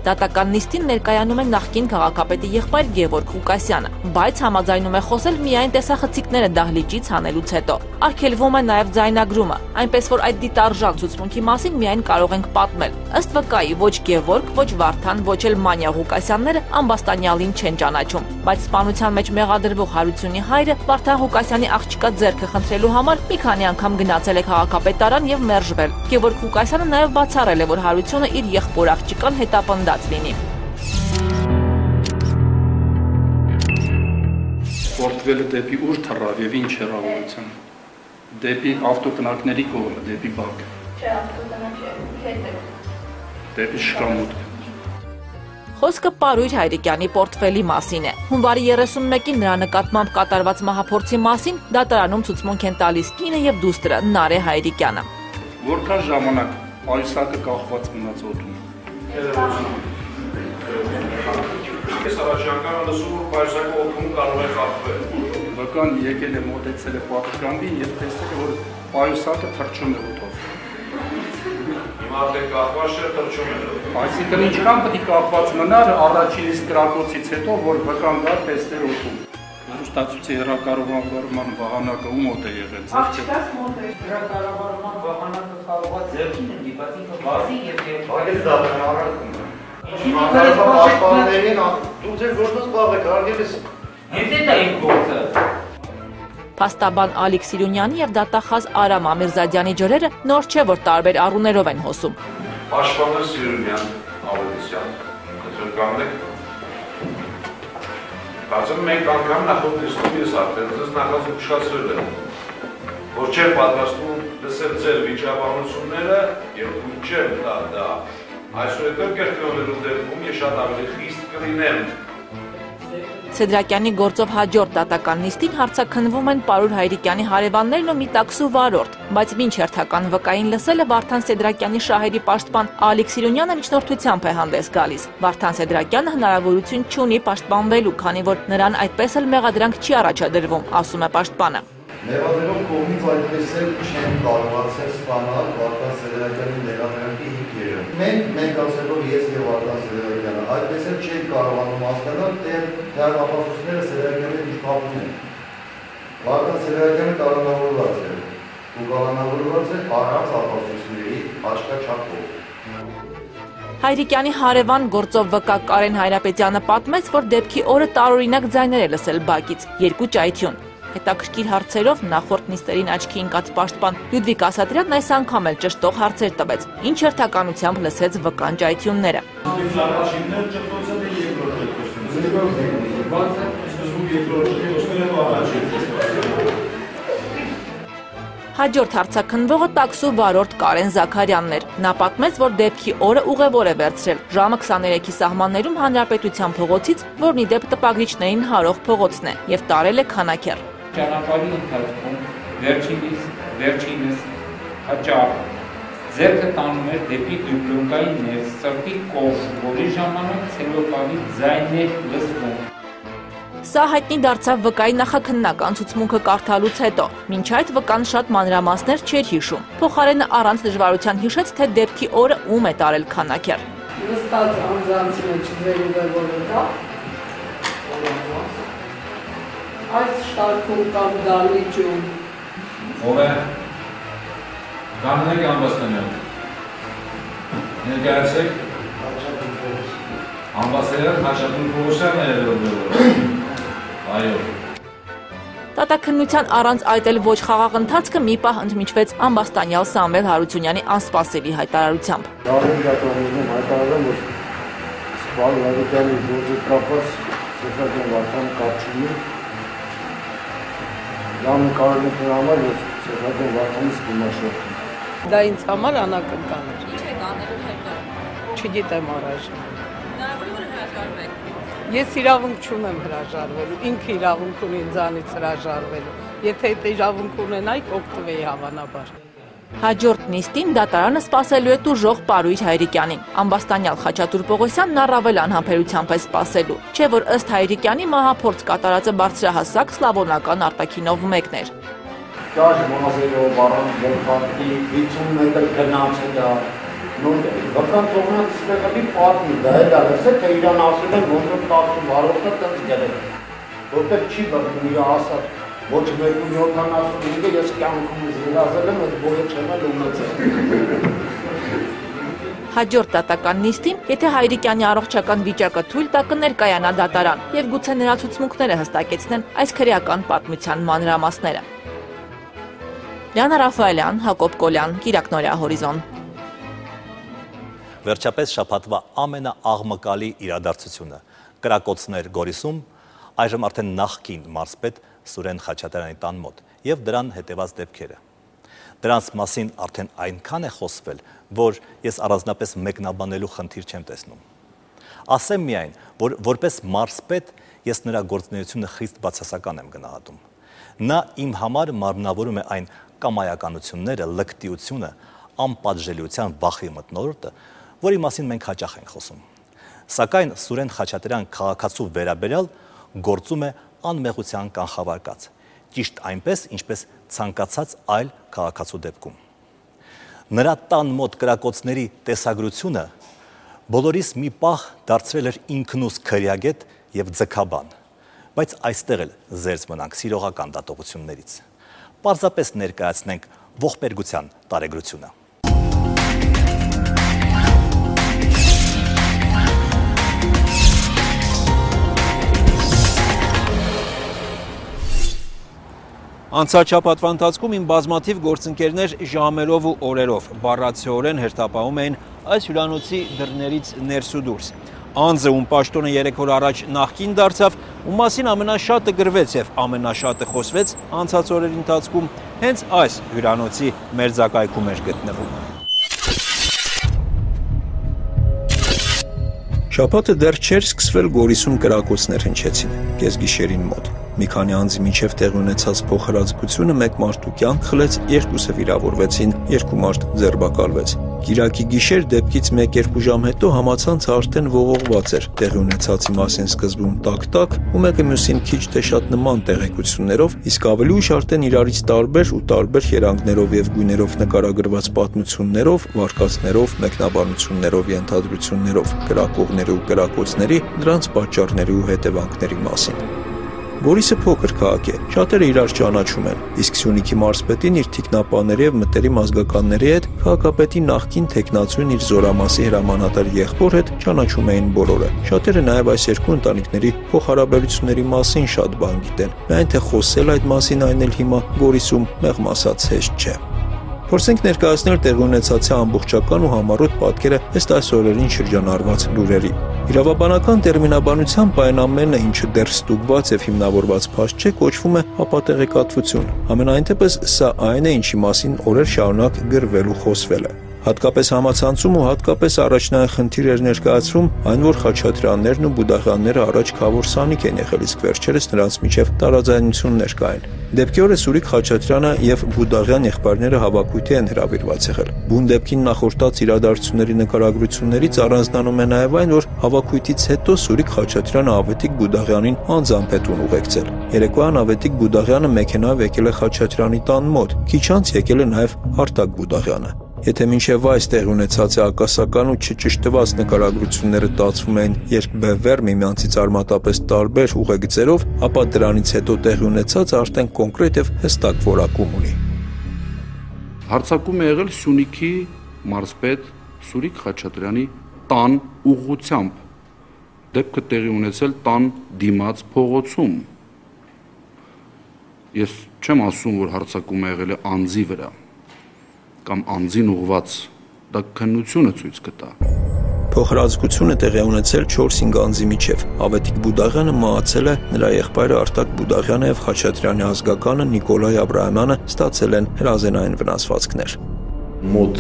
Դատական նիստին ներկայանում է նախկին քաղաքապետի եղբայր Գևորգ Ղուկասյանը, բայց համաձայնում է խոսել միայն տեսախցիկները դահլիճից հանելուց հետո։ Արգելվում է նաև ձայնագրումը, այնպես որ այդ դիտարժան ցուցմունքի մասին միայն կարող ենք պատմել։ Ըստ վկայի ոչ Գևորգ, ոչ Վարդան, ոչ էլ Մանյա Ղուկասյանները ամբաստանյալին չեն ճանաչում, բայց սպանության մեջ մեղադրվող Հարությունի հայրը Վարդան Ղուկասյանի աղջկա ձեռքը խնդրելու համար մի քանի անգամ գնացել է քաղաքապետարան եւ մերժվել։ Գևորգ Ղուկասյանը նաև բացառել է, որ Հարությունը իր եղբոր աղջկան հետապնդած լինի։ Պորտվելը դեպի ուր թռավ եւ ինչ հեռավորության։ Դեպի ավտոկնակների կողմը, դեպի բակ։ Չէ, ավտոկնակների հետ է։ Դեպի շքամուտք։ Խոսքը Պարույր Հայրիկյանի պորտֆելի մասին է։ Հունվարի 31-ին նրա նկատմամբ կատարված մահափորձի մասին դատարանում ցուցմունք են տալիս կինը եւ դուստրը Նարե Հայրիկյանը։ Որքան ժամանակ Պարիսակը կախված մնաց օդում։ Ես առաջարկանը լսում, որ Պարիսակը օդում կարող է խախտվել։ Վկան եկել է մոտեցել է պատկանին եւ տեսել է, որ Պարիսակը թռչում է օդով։ Հիմա արդեն կախված չէ, թռչում է։ Այսինքն ինչքան պետք է կախված մնար առաջին կրակոցից հետո, որ վկան դա տեսներ օդում։ Ստացուցի հեռակառավարման վահանակը ու մոտ է եղել։ Աղջկաս մոտ է։ Հեռակառավարման վահանակը կարող է ձեռքին ընկի, բայց ինքը բացի եւ Ագել դա առարկում է։ Պաշտպաններին դու ձեր գործը զբաղվեք, արգել ես։ Եթե դա իմ գործը։ Փաստաբան Ալիկ Սիրունյանի եւ դատախազ Արամ Ամիրզադյանի ջրերը նոր չէ, որ տարբեր առուներով են հոսում։ Պաշտպաններ Սիրունյան, Ավետիսյան, կտրկանեք։ Կարծեմ մենք անգամ նախորդ նիստում ես արդեն ձեզ նախազգուշացրել եմ, որ չեմ պատրաստվում լսել ձեր վիճաբանությունները եւ չեմ տա դա։ Այսօր հետո կերտվելու դեպքում ես շատ ավելի խիստ կլինեմ։ Սեդրակյանի գործով հաջորդ դատական նիստին հարցաքննվում են Պարույր Հայրիկյանի հարևաններն ու մի տաքսու վարորդ, բայց մինչ հերթական վկային լսելը Վարդան Սեդրակյանի շահերի պաշտպան Ալիկ Սիրունյանը միջնորդությամբ է հանդես գալիս։ Վարդան Սեդրակյանը հնարավորություն չունի պաշտպանվելու, քանի որ նրան այդպես էլ մեղադրանք չի առաջադրվում, ասում է պաշտպանը։ Մեղադրող կողմից այդպես էլ չեն կարողացել ստանալ Վարդան Սեդրակյանի ներանրանքի հիմքերը։ Մենք ասելով ես եւ Վարդան Սեդրակյանը այդպես էլ չեն կարողանում հասկանալ, թե ապացույցները Սեդրակյանի ինչ կապ ունեն։ Վարդան Սեդրակյանը կալանավորված է, ու կալանավորված է առանց ապացույցների աչքաչափով։ Հայրիկյանի հարևան գործով վկա Կարեն Հայրապետյանը պատմեց, որ դեպքի օրը տարօրինակ ձայներ է լսել բակից, երկու ճայթյուն։ Հետաքրքիր հարցերով նախորդ նիստերին աչքի ընկած պաշտպան Լյուդվիկ Ասատրյանն այս անգամ էլ ճշտող հարցեր տվեց, ինչ հերթականությամբ լսեց վկան ճայթյունները։ Հաջորդ հարցաքննվողը տաքսու վարորդ Կարեն Զաքարյանն էր։ Նա պատմեց, որ դեպքի օրը ուղևոր է վերցրել ժամը 23-ի սահմաններում Հանրապետության փողոցից, որն ի դեպ տպագրիչներին հարող փողոցն է, եւ տարել է քանաքեռ։ Ճանապարհի ընթացքում վերջինս հաճախ ձեռքը տանում էր դեպի դուպլոնկային ներսրտի կողմ, որի ժամանակ ցելոֆանի ձայն էր լսվում։ Սա հայտնի դարձավ վկայի նախաքննական ցուցմունքը կարդալուց հետո, մինչ այդ վկան շատ մանրամասներ չէր հիշում։ Փոխարենը առանց դժվարության հիշեց, թե դեպքի օրը ում է տարել քանաքեռ։ Նստած անձանց մեջ ձերու բևորը կա։ Այս շարքում կամ դալիճում։ Ով է։ Գաննեք ամբաստանյան։ Ներկայացեք։ Ամբաստանյան Խաչատուր Պողոսյանն է ելել։ Այո։ Տատաքննության առանց այդ էլ ոչ խաղաղ ընթացքը մի պահ ընդմիջվեց ամբաստանյալ Սամվել Հարությունյանի անսպասելի հայտարարությամբ։ Դարում հայտարարում, որ Սպալ Լավիկյանի գործի կապված Սեֆրատյան Վարդան կապ չունի։ Դա նկարել է համար, որ Սեֆրատյան Վարդանի սկումաշորդն։ Դա ինձ համար անակնկալ էր։ Ինչ եք անելու հետո։ Չգիտեմ առայժմ։ Ես իրավունք չունեմ հրաժարվելու, ինքը իրավունք ունի ինձանից հրաժարվելու։ Եթե այդ իրավունք ունենայի, կօգտվեի հավանաբար։ Հաջորդ նիստին դատարանը սպասելու է տուժող Պարույր Հայրիկյանին։ Ամբաստանյալ Խաչատուր Պողոսյանն առավել անհամբերությամբ է սպասելու, չէ որ ըստ Հայրիկյանի մահափորձ կատարածը բարձրահասակ սլավոնական արտաքինով մեկն էր։ Ճաշ մազերով, առանց գլխարկի, 50 մետր գնաց է դա։ Վկան թողնած ստեղելի պատմի, դա է դա լսել, թե իրան ասել են, ոնց որ 10 վարորդը տենց գերել։ Որտեղ չի բռնում իր ասած, ոչ 1.75-ը ես կյանքումս երազել եմ, այդ բոյը չեմ էլ ունեցել։ Հաջորդ դատական նիստին, եթե Հայրիկյանի առողջական վիճակը թույլ տա կներկայանա դատարան եւ գուցե նրա ցուցմունքները հստակեցնեն այս քրեական պատմության մանրամասները։ Լիանա Ռաֆայելյան, Հակոբ Կոլյան, Կիրակնորյա հորիզոն։ Վերջապես շաբաթվա ամենաաղմկալի իրադարձությունը կրակոցներ Գորիսում, այժմ արդեն նախկին մարզպետ Սուրեն Խաչատրյանի տան մոտ եւ դրան հետեված դեպքերը։ Դրանց մասին արդեն այնքան է խոսվել, որ ես առանձնապես մեկնաբանելու խնդիր չեմ տեսնում։ Ասեմ միայն, որ որպես մարզպետ ես նրա գործունեությունը խիստ բացասական եմ գնահատում։ Նա իմ համար մարմնավորում է այն կամայականությունները, լկտիությունը, անպատժելիության վախի մթնոլորտը, որի մասին մենք հաճախ ենք խոսում։ Սակայն Սուրեն Խաչատրյան քաղաքացու վերաբերյալ գործում է անմեղության կանխավարկած, ճիշտ այնպես, ինչպես ցանկացած այլ քաղաքացու դեպքում։ Նրա տան մոտ կրակոցների տեսագրությունը բոլորիս մի պահ դարձրել էր ինքնուս քրեագետ եւ ձգաբան, բայց այստեղ էլ զերծ մնանք սիրողական դատողություններից։ Պարզապես ներկայացնենք ողբերգության տարեգրությունը։ Անցած շաբաթվա ընթացքում իմ բազմաթիվ գործընկերներ ժամերով ու օրերով բառացիորեն հերթապահում էին այս հյուրանոցի դռներից ներս ու դուրս։ Անձը, ում պաշտոնը 3 օր առաջ նախկին դարձավ, ում մասին ամենաշատը գրվեց եւ ամենաշատը խոսվեց անցած օրերի ընթացքում, հենց այս հյուրանոցի մերձակայքում էր գտնվում։ Շաբաթը դեռ չէր սկսվել Գորիսում կրակոցներ հնչեցին, կեսգիշերին մոտ։ Մի քանի անձի միջև տեղի ունեցած փոխհրաձգությունը մեկ մարդու կյանք խլեց, երկուսը վիրավորվեցին, երկու մարդ ձերբակալվեց։ Կիրակի գիշեր դեպքից 1-2 ժամ հետո համացանցը արդեն ողողված էր, տեղի ունեցածի մասին սկզբում տակ-տակ ու մեկը մյուսին քիչ թե շատ նման տեղեկություններով, իսկ ավելի ուշ արդեն իրարից տարբեր ու տարբեր երանգներով եւ գույներով նկարագրված պատմություններով, վարկածներով, մեկնաբանություններով, ենթադրություններով, կրակողների ու կրակոցների, դրանց պատճառների ու հետևանքների մասին։ Գորիսը փոքր քաղաք է, շատերը իրար ճանաչում են, իսկ Սյունիքի մարզպետին իր թիկնապաների եւ մտերիմ ազգականների հետ քաղաքապետի նախկին թեկնածուն իր զորամասի հրամանատար եղբոր հետ ճանաչում էին բոլորը։ Շատերը նաեւ այս երկու ընտանիքների փոխհարաբերությունների մասին շատ բան գիտեն, միայն թե խոսել այդ մասին այն էլ հիմա Գորիսում մեղմ ասած հեշտ չէ։ Փորձենք ներկայացնել տեղի ունեցածի ամբողջական ու համառոտ պատկերը ըստ այս օրերին շրջանառված լուրերի։ Իրավաբանական տերմինաբանությամբ այն ամենը, ինչը դեռ ստուգված եւ հիմնավորված փաստ չէ, կոչվում է ապատեղեկատվություն։ Համենայնդեպս սա այն է, ինչի մասին օրեր շարունակ գրվել ու խոսվել է։ Հատկապես համացանցում ու հատկապես առաջնային խնդիր էր ներկայացվում այն, որ Խաչատրյաններն ու Բուդաղյանները առաջ քավոր սանիկ են եղել, իսկ վերջերս նրանց միջև տարաձայնություններ կային։ Դեպքի օրը Սուրիկ Խաչատրյանը եւ Բուդաղյան եղբայրները հավաքույթի են հրավիրված եղել։ Բուն դեպքին նախորդած իրադարձությունների նկարագրություններից առանձնանում է նաեւ այն, որ հավաքույթից հետո Սուրիկ Խաչատրյանը Ավետիք Բուդաղյանին անձամբ է տուն ուղեկցել։ Երեկոյան Ավետիք Բուդաղյանը մեքենայով եկել է Խաչատրյանի տան մոտ, քիչ անց եկել է նաեւ Արտակ Բուդաղյանը։ Եթե մինչև այս տեղ ունեցած է ակասական ու չճշտված նկարագրությունները տածվում էին երկբևեռ միմյանցից արմատապես տարբեր ուղեգծերով, ապա դրանից հետո տեղի ունեցած արդեն կոնկրետ եւ հստակ որակում ունի։ Հարձակում է եղել Սյունիքի մարզպետ Սուրիկ Խաչատրյանի տան ուղղությամբ։ Դեպքը տեղի ունեցել տան դիմաց փողոցում։ Ես չեմ ասում, որ հարձակում է եղել անձի վրա կամ անձին ուղված, դա քննությունը ցույց կտա։ Փոխհրաձգությունը տեղի ունեցել 4-5 անձի միջև։ Ավետիք Բուդաղյանը մահացել է, նրա եղբայրը Արտակ Բուդաղյանը եւ Խաչատրյանի ազգականը Նիկոլայ Աբրահամյանը ստացել են հրազենային վնասվածքներ։ Մոտ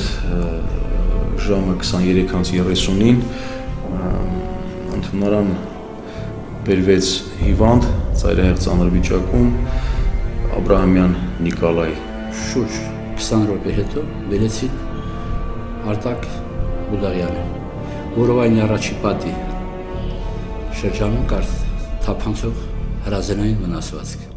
ժամը 23:30-ին ընդունարան բերվեց հիվանդ ծայրահեղ ծանր վիճակում Աբրահամյան Նիկոլայ շուրջ 20 րոպե հետո վերեցին Արտակ Բուդաղյանը, որով այն առաջի պատի շրջանում կար թափանցող հրազենային վնասվածք։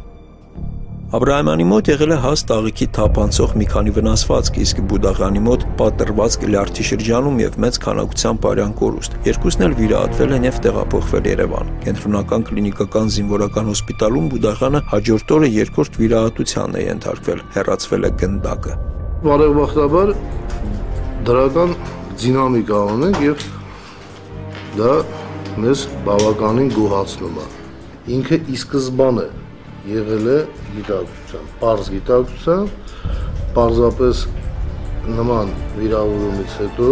Աբրահամյանի մոտ եղել է հաստ աղիքի թափանցող մի քանի վնասվածք, իսկ Բուդաղյանի մոտ պատրվածք լյարդի շրջանում եւ մեծ քանակությամբ արյան կորուստ։ Երկուսն էլ վիրահատվել են եւ տեղափոխվել Երևան։ Կենտրոնական կլինիկական զինվորական հոսպիտալում Բուդաղյանը հաջորդ օրը երկրորդ վիրահատության է ենթարկվել, հեռացվել է գնդակը։ Բարեբախտաբար դրական դինամիկա ունենք եւ դա մեզ բավականին գոհացնում է։ Ինքը ի սկզբանե եղել է գիտակցության, պարզ գիտակցության, պարզապես նման վիրավորումից հետո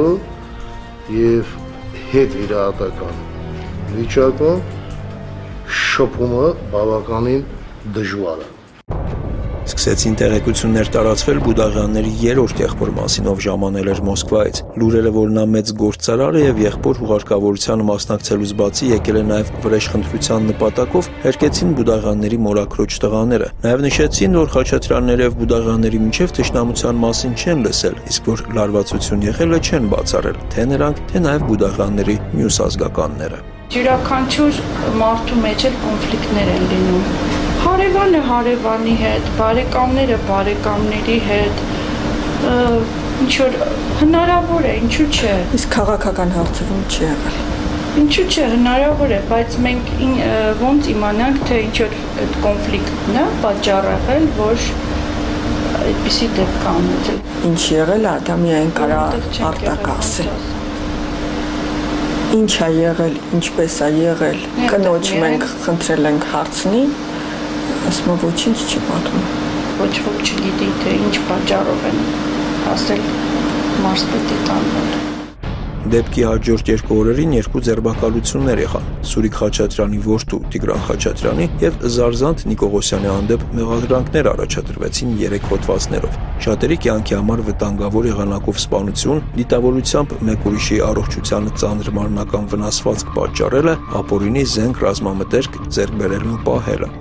եւ հետ վիրահատական վիճակում շփումը բավականին դժվար է։ Սկսեցին տեղեկություններ տարածվել Բուդաղյանների երրորդ եղբոր մասին, ով ժամանել էր Մոսկվայից։ Լուրերը, որ նա մեծ գործարար է եւ եղբոր հուղարկավորությանը մասնակցելուց բացի եկել է նաեւ վրեժխնդրության նպատակով, հերկեցին Բուդաղյանների մորաքրոջ տղաները։ Նաեւ նշեցին, որ Խաչատրյանների եւ Բուդաղյանների միջև թշնամության մասին չեն լսել, իսկ որ լարվածություն եղել է չեն բացառել, թե նրանք, թե նաեւ Բուդաղյանների մյուս ազգականները։ Յուրաքանչյուր մարդու մեջ էլ կոնֆլիկտներ են լինում։ Հարևանը հարևանի հետ, բարեկամները բարեկամների հետ, ինչ որ հնարավոր է, ինչու՞ չէ։ Իսկ քաղաքական հարցերում չի եղել։ Ինչու՞ չէ, հնարավոր է, բայց մենք ոնց իմանանք, թե ինչ որ այդ կոնֆլիկտն է պատճառել, որ այդպիսի դեպք անցել։ Ինչ եղել է, դա միայն կարա Արտակը ասի։ Ինչ է եղել, ինչպես է եղել, կնոջ մենք խնդրել ենք հարցնի, ասում ոչինչ չի պատմում։ Ոչ ոք չգիտի, թե ինչ պատճառով են ասել մարզպետի տանվել։ Դեպքի հաջորդ երկու օրերին երկու ձերբակալություններ եղան՝ Սուրիկ Խաչատրյանի որդու Տիգրան Խաչատրյանի եւ Զարզանտ Նիկողոսյանի հանդեպ մեղադրանքներ առաջադրվեցին 3 հոդվածներով։ Շատերի կյանքի համար վտանգավոր եղանակով սպանություն, դիտավորությամբ մեկ ուրիշի առողջությանը ծանր մարմնական վնասվածք պատճառելը, ապօրինի զենք ռազմամթերք ձեռք բերելն ու պահելը։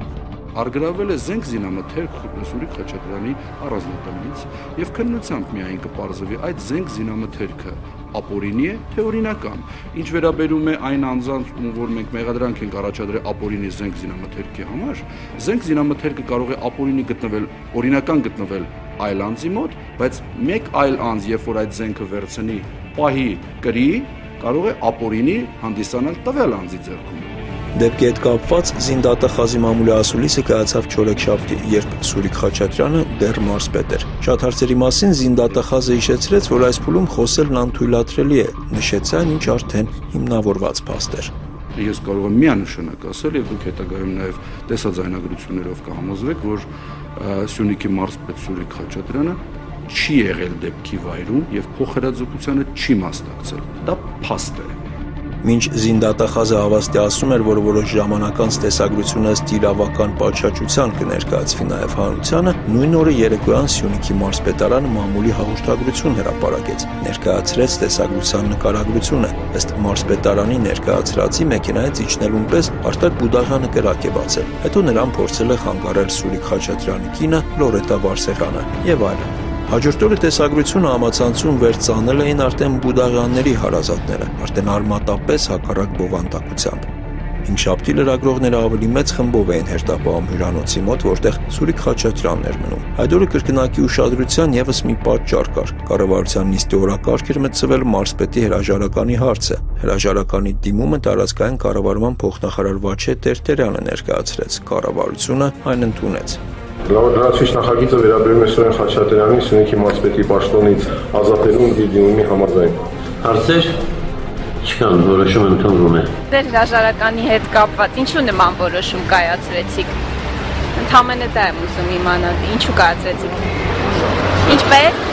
Արգրավել է զենք զինամթերք Սուրիկ Խաչատրյանի առանձնատանից եւ քննությամբ միայն կպարզվի այդ զենք զինամթերքը ապօրինի է, թե օրինական։ Ինչ վերաբերում է այն անձանց, ում որ մենք մեղադրանք ենք առաջադրել ապօրինի զենք զինամթերքի համար, զենք զինամթերքը կարող է ապօրինի գտնվել, օրինական գտնվել այլ անձի մոտ, բայց մեկ այլ անձ, երբ որ այդ զենքը վերցնի, պահի, կրի, կարող է ապօրինի հանդիսանալ տվյալ անձի ձեռքում։ Դեպքի հետ կապված զինդատախազի մամուլի ասուլիսը կայացավ չորեքշաբթի, երբ Սուրիկ Խաչատրյանը դեռ մարզպետ էր։ Շատ հարցերի մասին զինդատախազը հիշեցրեց, որ այս փուլում խոսելն անթույլատրելի է, նշեց այն, ինչ արդեն հիմնավորված փաստ էր։ Ես կարող եմ միանշանակ ասել, եւ դուք հետագայում նաեւ տեսաձայնագրություններով կհամոզվեք, որ Սյունիքի մարզպետ Սուրիկ Խաչատրյանը չի եղել դեպքի վայրում եւ փոխհրաձգությանը չի մասնակցել։ Դա փաստ է։ Մինչ զինդատախազը հավաստիացնում էր, որ որոշ ժամանակ անց տեսագրությունը ըստ իրավական պատշաճության կներկայացվի նաև հանրությանը, նույն օրը երեկոյան Սյունիքի մարզպետարանը մամուլի հաղորդագրություն հրապարակեց, ներկայացրեց տեսագրության նկարագրությունը, ըստ մարզպետարանի ներկայացրածի մեքենայից իջնելուն պես Արտակ Բուդաղյանը կրակ է բացել, հետո նրան փորձել է խանգարել Սուրիկ Խաչատրյանի կինը Լորետա Բարսեղյանը եւ այլն։ Հաջորդ օրը տեսագրությունը համացանցում վերցանել էին արդեն Բուդաղյանների հարազատները, արդեն արմատապես հակառակ բովանդակությամբ։ Հինգշաբթի լրագրողները ավելի մեծ խմբով էին հերթապահում հյուրանոցի մոտ, որտեղ Սուրիկ Խաչատրյանն էր մնում։ Այդ օրը կրկնակի ուշադրության եւս մի պատճառ կար։ Կառավարության նիստի օրակարգ էր մտցվել մարզպետի հրաժարականի հարցը։ Հրաժարականի դիմումը տարածքային կառավարման փոխնախարար Վաչե Տերտերյանը ներկայացրեց։ Կառավարությունը այն ընդունեց։ Լրացուցիչ նախագիծը վերաբերում է Սուրեն Խաչատրյանի Սյունիքի մարզպետի պաշտոնից ազատելուն իր դիմումի համաձայն։ Հարցեր չկան, որոշումը ընդունվում է։ Ձեր հրաժարականի հետ կապված ինչու նման որոշում կայացրեցիք։ Ընդհանրապես դա եմ ուզում իմանալ, ինչու կայացրեցիք։ Ինչպես։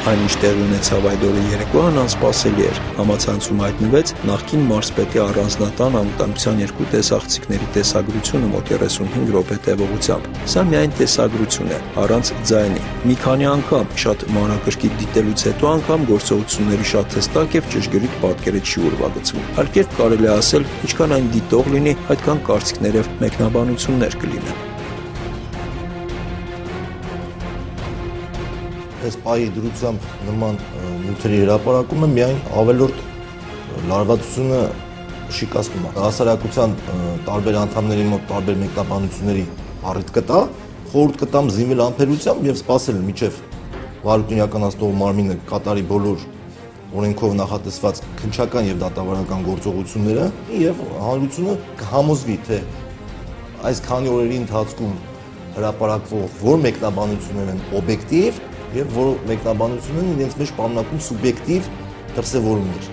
Այն ինչ տեղի ունեցավ այդ օրը երեկոյան անսպասելի էր։ Համացանցում հայտնվեց նախկին մարզպետի առանձնատան անվտանգության երկու տեսախցիկների տեսագրությունը մոտ 35 րոպե տևողությամբ։ Սա միայն տեսագրություն է, առանց ձայնի։ Մի քանի անգամ շատ մանրակրկիտ դիտելուց հետո անգամ գործողությունների շատ հստակ եւ ճշգրիտ պատկերը չի ուրվագծվում։ Հարկերտ կարելի է ասել, ինչքան այն դիտող լինի, այդքան կարծիքներ եւ մեկնաբանություններ կլինեն։ Այս պահի դրությամբ նման նյութերի հրապարակումը միայն ավելորդ լարվածությունը շիկացնում է։ Հասարակության տարբեր անդամների մոտ տարբեր մեկնաբանությունների առիթ կտա, խորհուրդ կտամ զինվել ամբերությամբ եւ սպասել մինչեւ վարույթն իրականացնող մարմինը կատարի բոլոր օրենքով նախատեսված քննչական եւ դատավարական գործողությունները եւ հանրությունը կհամոզվի, թե այս քանի օրերի ընթացքում հրապարակվող որ մեկնաբանություններն են օբյեկտիվ եւ որ մեկնաբանություններն իրենց մեջ պարունակում սուբյեկտիվ դրսևորումներ։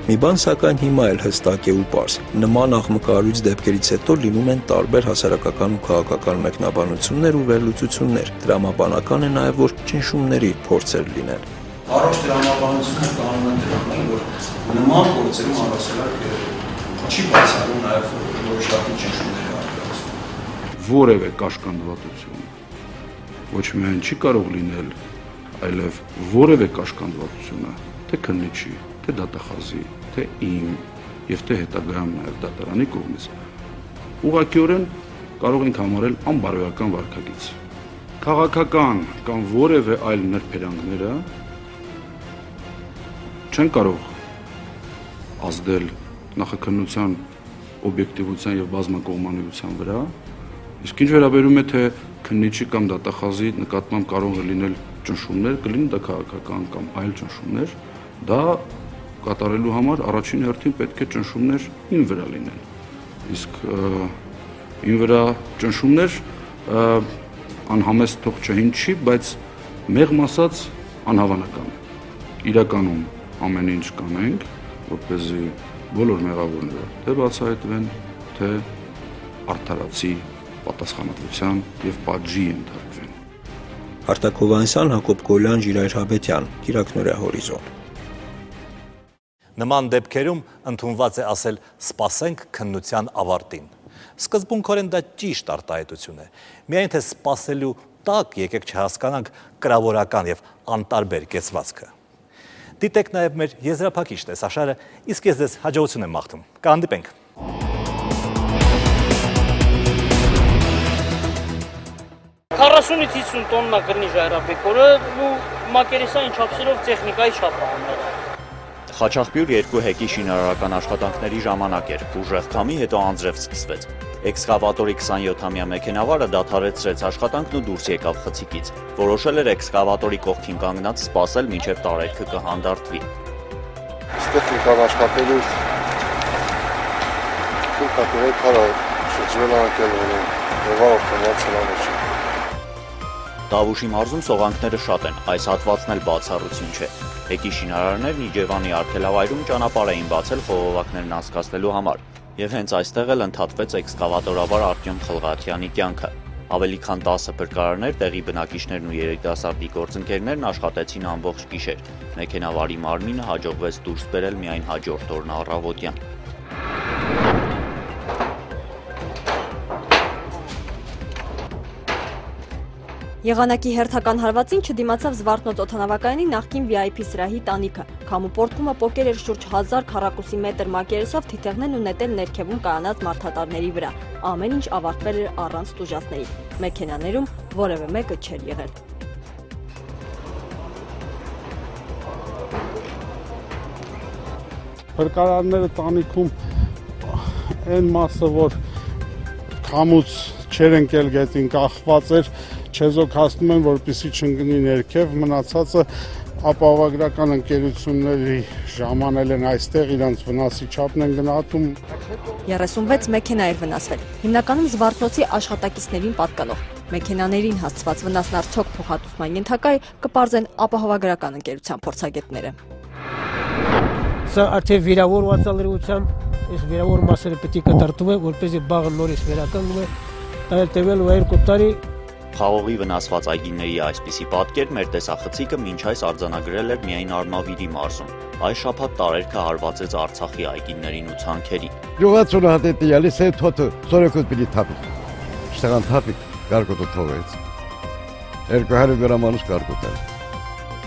Մի բան սակայն հիմա էլ հստակ է ու պարզ։ Նման աղմկարույց դեպքերից հետո լինում են տարբեր հասարակական ու քաղաքական մեկնաբանություններ ու վերլուծություններ։ Դրամաբանական է նաև որ ճնշումների փորձեր լինեն։ Առողջ դրամաբանությունը տանում են դրանին, որ նման փորձերում առասարակ չի բացառում նաև որոշակի ճնշումների արտադրություն։ Որևէ կաշկանդվածություն ոչ միայն չի կարող լինել, այլև որևէ կաշկանդվածությունը, թե քննիչի, թե դատախազի, թե իմ եւ թե հետագայում նաեւ դատարանի կողմից ուղղակիորեն կարող ենք համարել անբարոյական վարքագիծ։ Քաղաքական կամ որևէ այլ ներբերանգները չեն կարող ազդել նախաքննության օբյեկտիվության եւ բազմակողմանիության վրա, իսկ ինչ վերաբերում է թե քննիչի կամ դատախազի նկատմամբ կարող է լինել ճնշումներ, կլինի դա քաղաքական կամ այլ ճնշումներ, դա կատարելու համար առաջին հերթին պետք է ճնշումներ ին վրա լինեն։ Իսկ ին վրա ճնշումներ անհամեստ թող չհնչի, բայց մեղմ ասած անհավանական է։ Իրականում ամեն ինչ կանենք, որպեսզի բոլոր մեղավորները թե բացահայտվեն, թե արդարացի պատասխանատվության եւ պատժի ենթարկվեն։ Արտակ Հովհաննիսյան, Հակոբ Գոլյան, Ժիրայր Հաբետյան, Կիրակնորյա հորիզոն։ Նման դեպքերում ընդունված է ասել սպասենք քննության ավարտին։ Սկզբունքորեն դա ճիշտ արտահայտություն է։ Միայն թե սպասելու տակ եկեք չհասկանանք կրավորական եւ անտարբեր կեցվածքը։ Դիտեք նաեւ մեր եզրափակիչ տեսաշարը, իսկ ես ձեզ հաջողություն եմ մաղթում։ Կհանդիպենք։ 40-ից 50 տոննա կրնի ժայռապետորը ու մակերեսային չափսերով տեխնիկայի չափահանները։ Խաչաղբյուր 2 հեկի շինարարական աշխատանքների ժամանակ էր, ուժեղ քամի հետո անձրև սկսվեց։ Էքսկավատորի 27-ամյա մեքենավարը դադարեցրեց աշխատանքն ու դուրս եկավ խցիկից։ Որոշել էր էքսկավատորի կողքին կանգնած սպասել մինչև տարերքը կհանդարտվի։ Տեխնիկան աշխատելու քուլկատորի քարը շրջվել անկել որը Տավուշի մարզում սողանքները շատ են, այս հատվածն էլ բացառություն չէ։ Հեկի շինարարներն Իջևանի արգելավայրում ճանապարհ էին բացել խողովակներն անցկացնելու համար, եւ հենց այստեղ էլ ընդհատվեց էքսկավատորաբար Արտյոմ Խլղաթյանի կյանքը։ Ավելի քան 10 փրկարարներ, տեղի բնակիչներն ու երիտասարդի գործընկերներն աշխատեցին ամբողջ գիշեր։ Մեքենավարի մարմինը հաջողվեց դուրս բերել միայն հաջորդ օրն առավոտյան։ Եղանակի հերթական հարվածին չդիմացավ Զվարթնոց օդանավակայանի նախկին VIP սրահի տանիքը։ Քամու պոռթկումը պոկել էր շուրջ 1000 քառակուսի մետր մակերեսով թիթեղներն ու նետել ներքևում կայանած մարդատարների վրա։ Ամեն ինչ ավարտվել էր առանց տուժածների։ Մեքենաներում որևէ մեկը չէր եղել։ Փրկարարները տանիքում այն մասը, որ քամուց չեր ընկել գետին կախված էր, չեզոքացնում են, որպեսզի չընկնի ներքև, մնացածը ապահովագրական ընկերությունների ժամանել են այստեղ, իրանց վնասի չափն են գնահատում։ 36 մեքենա էր վնասվել, հիմնականում Զվարթնոցի աշխատակիցներին պատկանող։ Մեքենաներին հասցված վնասն արդյոք փոխհատուցման ենթակա է, կպարզեն ապահովագրական ընկերության փորձագետները։ Սա արդեն վիրավորված ալրությամբ, այս վիրավոր մասերը պետք է կտրատվեն, որպեսզի բաղը նորից վերականգնվի, տևելու 2 տարի։ Խաղողի վնասված այգիների այսպիսի պատկեր մեր տեսախցիկը մինչ այս արձանագրել էր միայն Արմավիրի մարզում։ Այս շաբաթ տարերքը հարվածեց Արցախի այգիներին ու ցանքերին։ Գյուղացուն հատետիալի սե թոթը սորեկոտ պիտի թափի։ Շտեղան թափի, կարկոտը թողեց։ 200 գրամանուս կարկոտել։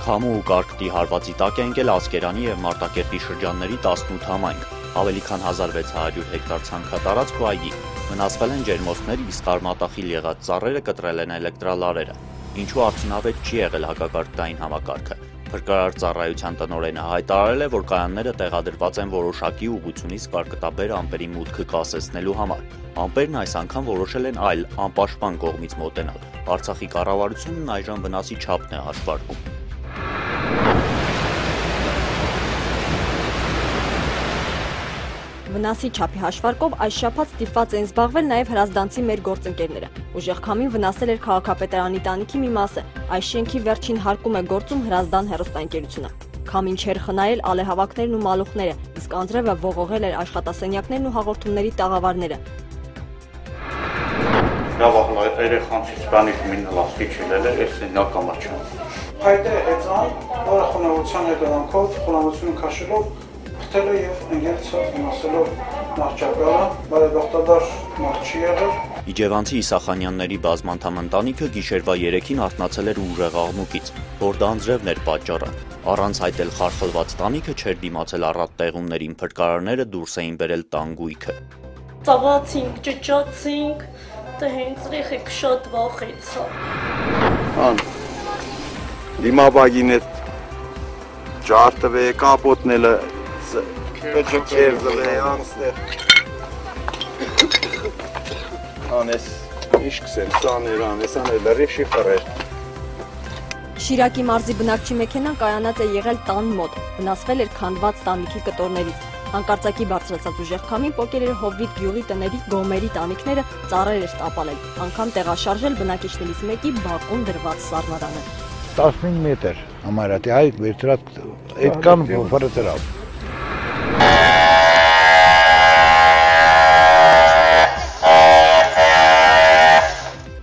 Քամու ու կարկտի հարվածի տակ է ընկել Ասկերանի և Մարտակերտի շրջանների 18 համայնք, ավելի քան 1600 հեկտար ցանքատարածք ու այգի։ Վնասվել են ջերմոցներ, իսկ արմատախիլ եղած ծառերը կտրել են էլեկտրալարերը, ինչու արդյունավետ չի եղել հակակարգտային համակարգը։ Փրկարար ծառայության տնօրենը հայտարարել է, որ կայանները տեղադրված են որոշակի ուղղությունից կարկտաբեր ամպերի մուտքը կասեցնելու համար։ Ամպերն այս անգամ որոշել են այլ անպաշտպան կողմից մոտենալ։ Արցախի կառավարությունն այժմ վնասի չափն է հաշվարկում։ Վնասի չափի հաշվարկով այս շաբաթ ստիպված են զբաղվել նաև հրազդանցի մեր գործընկերները։ Ուժեղ քամին վնասել էր քաղաքապետարանի տանիքի մի մասը։ Այս շենքի վերջին հարկում է գործում Հրազդան հեռուստաընկերությունը։ Քամին չէր խնայել ալեհավաքներն ու մալուխները, իսկ անձրևը ողողել էր աշխատասենյակներն ու հաղորդումների տաղավարները։ Երեխանցից բանից մին լաստի չելել է, այս նական մաչան։ Հայտը հեծան, որը խոնավության հետևանքով, խոնավությունը քաշելով, փտել է և ընկերցած վնասելով նախճակալը, բարեբախտաբար մարդ չի եղել։ Իջևանցի Իսախանյանների բազմանդամ ընտանիքը գիշերվա 3-ին արթնացել էր ուժեղ աղմուկից, որ դանձրևն էր պատճառը։ Առանց այտել խարխլված տանիքը չէր դիմացել առատ տեղումներին, փրկարարները դուրս էին բերել տանգույքը։ Ծավացինք, ճճացինք, դե հենց երեխեք շատ վախեցա։ Դիմաբագին է ջարտվե կապոտնելը կերձվե անստեղ անես ինչ կսեմ սաներ անես աներ լրի շիխարեր։ Շիրակի մարզի բնակչի մեքենան կայանած է եղել տան մոտ, վնասվել էր քանդված տանիքի կտորներից։ Հանկարծակի բարձրացած ուժեղ քամին պոկել էր Հովվիտ գյուղի տների գոմերի տանիքները, ծառեր էր տապալել, անգամ տեղաշարժել բնակիչներից մեկի բակում դրված սառնարանը։ 15 մետր համարյա հայ վերցրած այդքան ֆորտերավ։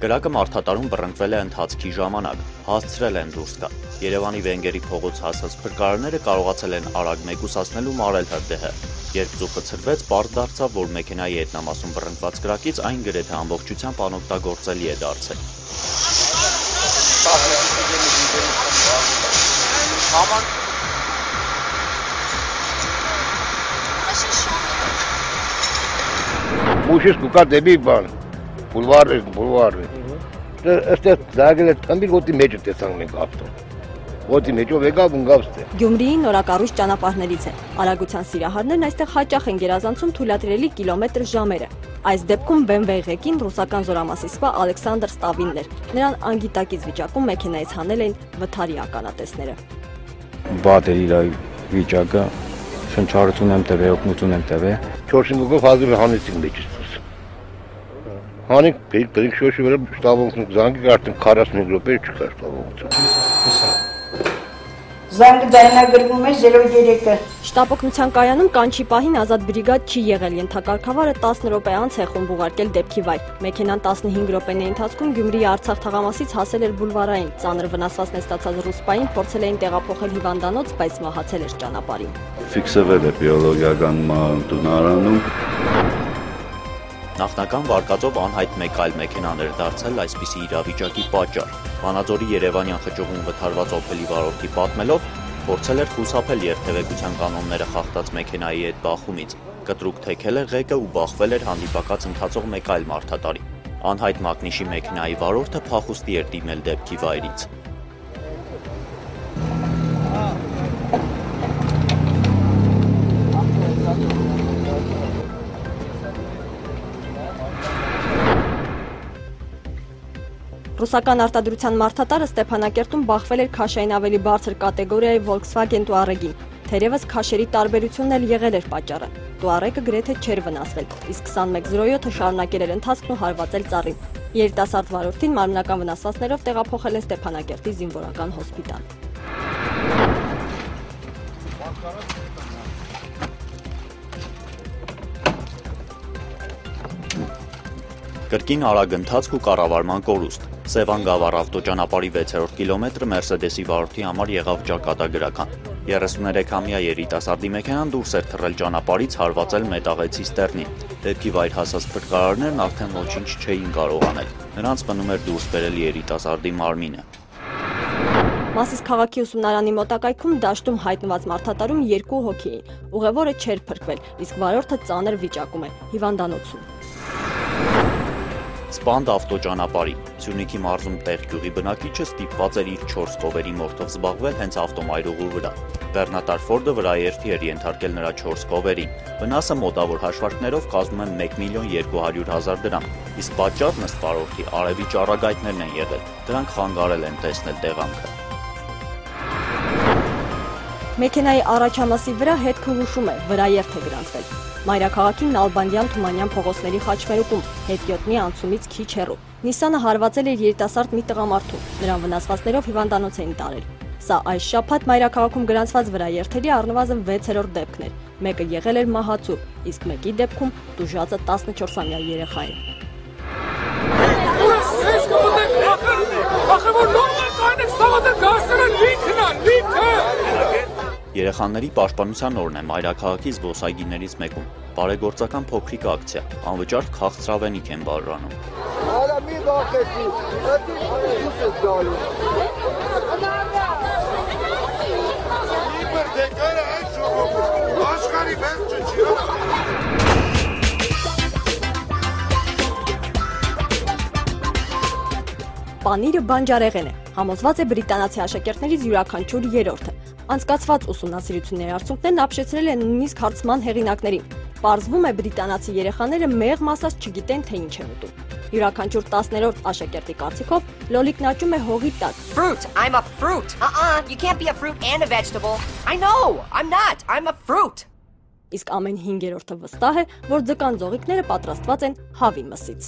Կրակը մարդատարում բռնկվել է ընթացքի ժամանակ, հասցրել են դուրս գալ։ Երևանի Վենգերի փողոց հասած փրկարարները կարողացել են արագ մեկուսացնել ու մարել հրդեհը։ Երբ ծուխը ցրվեց, պարզ դարձավ, որ մեքենայի ետնամասում բռնկված կրակից այն գրեթե ամբողջությամբ անօգտագործելի է դարձել։ Մուշից կուկա դեպի բան, բուլվար է։ Այստեղ զարգել է տամբիր ոտի մեջ տեսանք մենք ավտոն։ Ոտի մեջով եկավ ընկավ։ Գյումրիի նորակառույց ճանապարհներից է։ Արագության սիրահարներն այստեղ հաճախ են գերազանցում թույլատրելի կիլոմետր ժամերը։ Այս դեպքում BMW ղեկին ռուսական զորամասի սպա Ալեքսանդր Ստավինն էր։ Նրան անգիտակից վիճակում մեքենայից հանել էին վթարի ականատեսները։ Բատերի վիճակը շնչառություն եմ տվել, օգնություն եմ տվել։ 4-5 հազիվ հանեցին մեջից։ Հանիկ պետք շոշի վրա շտաբում զանգի արդեն 45 րոպե չկար շտաբում։ Զանգը ձայնագրվում է 03-ը։ Շտապօգնության կայանում կանչի պահին ազատ բրիգադ չի եղել, ենթակարգավարը 10 րոպե անց է խումբ ուղարկել դեպքի վայր։ Մեքենան 15 րոպեների ընթացքում Գյումրիի Արցախ թաղամասից հասել էր բուլվարային, ծանր վնասվածքներ ստացած ռուսպային փորձել էին տեղափոխել հիվանդանոց, բայց մահացել էր ճանապարհին։ Ֆիքսվել է բիոլոգիական տնօրանում։ Նախնական վարկածով անհայտ մեկ այլ մեքենան էր դարձել այսպիսի իրավիճակի պատճառ։ Վանաձորի Երևանյան խճուղում վթարված օփելի վարորդի պատմելով, փորձել էր խուսափել երթևեկության կանոնները խախտած մեքենայի հետ բախումից։ Կտրուկ թեքել էր ղեկը ու բախվել էր հանդիպակաց ընթացող մեկ այլ մարդատարի։ Անհայտ մակնիշի մեքենայի վարորդը փախուստի էր դիմել դեպքի վայրից։ Ռուսական արտադրության մարդատարը Ստեփանակերտում բախվել էր քաշային ավելի բարձր կատեգորիայի Volkswagen Touareg-ին։ Թերևս քաշերի տարբերությունն էլ եղել էր պատճառը։ Touareg-ը գրեթե չէր վնասվել, իսկ 2107-ը շարունակել էր ընթացքն ու հարվածել ծառին։ Երիտասարդ վարորդին մարմնական վնասվածքներով տեղափոխել են Ստեփանակերտի զինվորական հոսպիտալ։ Կրկին արագ ընթացք ու կառավարման կորուստ։ Սևան Գավառ ավտոճանապարհի 6-րդ կիլոմետրը Մերսեդեսի վարորդի համար եղավ ճակատագրական։ 33-ամյա երիտասարդի մեքենան դուրս էր թռել ճանապարհից, հարվածել մետաղեցի ստեռնին։ Դեպքի վայր հասած փրկարարներն արդեն ոչինչ չէին կարող անել։ Նրանց մնում էր դուրս բերել երիտասարդի մարմինը։ Մասիս քաղաքի ուսումնարանի մոտակայքում դաշտում հայտնված մարդատարում 2 հոգի էին։ Ուղևորը չէր փրկվել, իսկ վարորդը ծանր վիճակում է, հիվանդանոցում։ Սպանդ ավտոճանապարհի Սյունիքի մարզում տեղ գյուղի բնակիչը ստիպված էր իր 4 կովերի մորթով զբաղվել հենց ավտոմայրուղու վրա։ Բեռնատար Ֆորդը վրաերթի էր ենթարկել նրա 4 կովերին։ Վնասը մոտավոր հաշվարկներով կազմում է 1.200.000 դրամ, իսկ պատճառն ըստ վարորդի արևի ճառագայթներն են եղել։ Դրանք խանգարել են տեսնել տեղանքը։ Մեքենայի առաջամասի վրա հետքը հուշում է, վրաերթ է գրանցվել։ Մայրաքաղաքի Նալբանդյան-Թումանյան փողոցների խաչմերուկում հետիոտնի անցումից քիչ հեռու։ Նիսանը հարվածել էր երիտասարդ մի տղամարդու, նրան վնասվածքներով հիվանդանոց էին տարել։ Սա այս շաբաթ Մայրաքաղաքում գրանցված վրաերթերի առնվազն 6-րդ դեպքն էր։ Մեկը եղել էր մահացու, իսկ մեկի դեպքում տուժածը 14-ամյա երեխա է։ Երեխաների պաշտպանության օրն է Մայրաքաղաքի զբոսայգիներից մեկում։ Բարեգործական փոքրիկ ակցիա, անվճար քաղցրավենիք են բաժանում։ Արա մի վախեցի, դու ես գալու։ Իբր դեկարը այս ժողովուրդ, աշխարհի վերջը չի։ Պանիրը բանջարեղեն է, համոզված է բրիտանացի աշակերտներից յուրաքանչյուր երրորդը։ Անցկացված ուսումնասիրությունների արդյունքներն ապշեցրել են նույնիսկ հարցման հեղինակներին։ Պարզվում է բրիտանացի երեխաները մեղմ ասած չգիտեն, թե ինչ են ուտում։ Յուրաքանչյուր 10-րդ աշակերտի կարծիքով լոլիկն աճում է հողի տակ։ Fruit, I'm a fruit. You can't be a fruit and a vegetable. I know, I'm not. I'm a fruit. Իսկ ամեն 5-րդը վստահ է, որ ձկան ձողիկները պատրաստված են հավի մսից։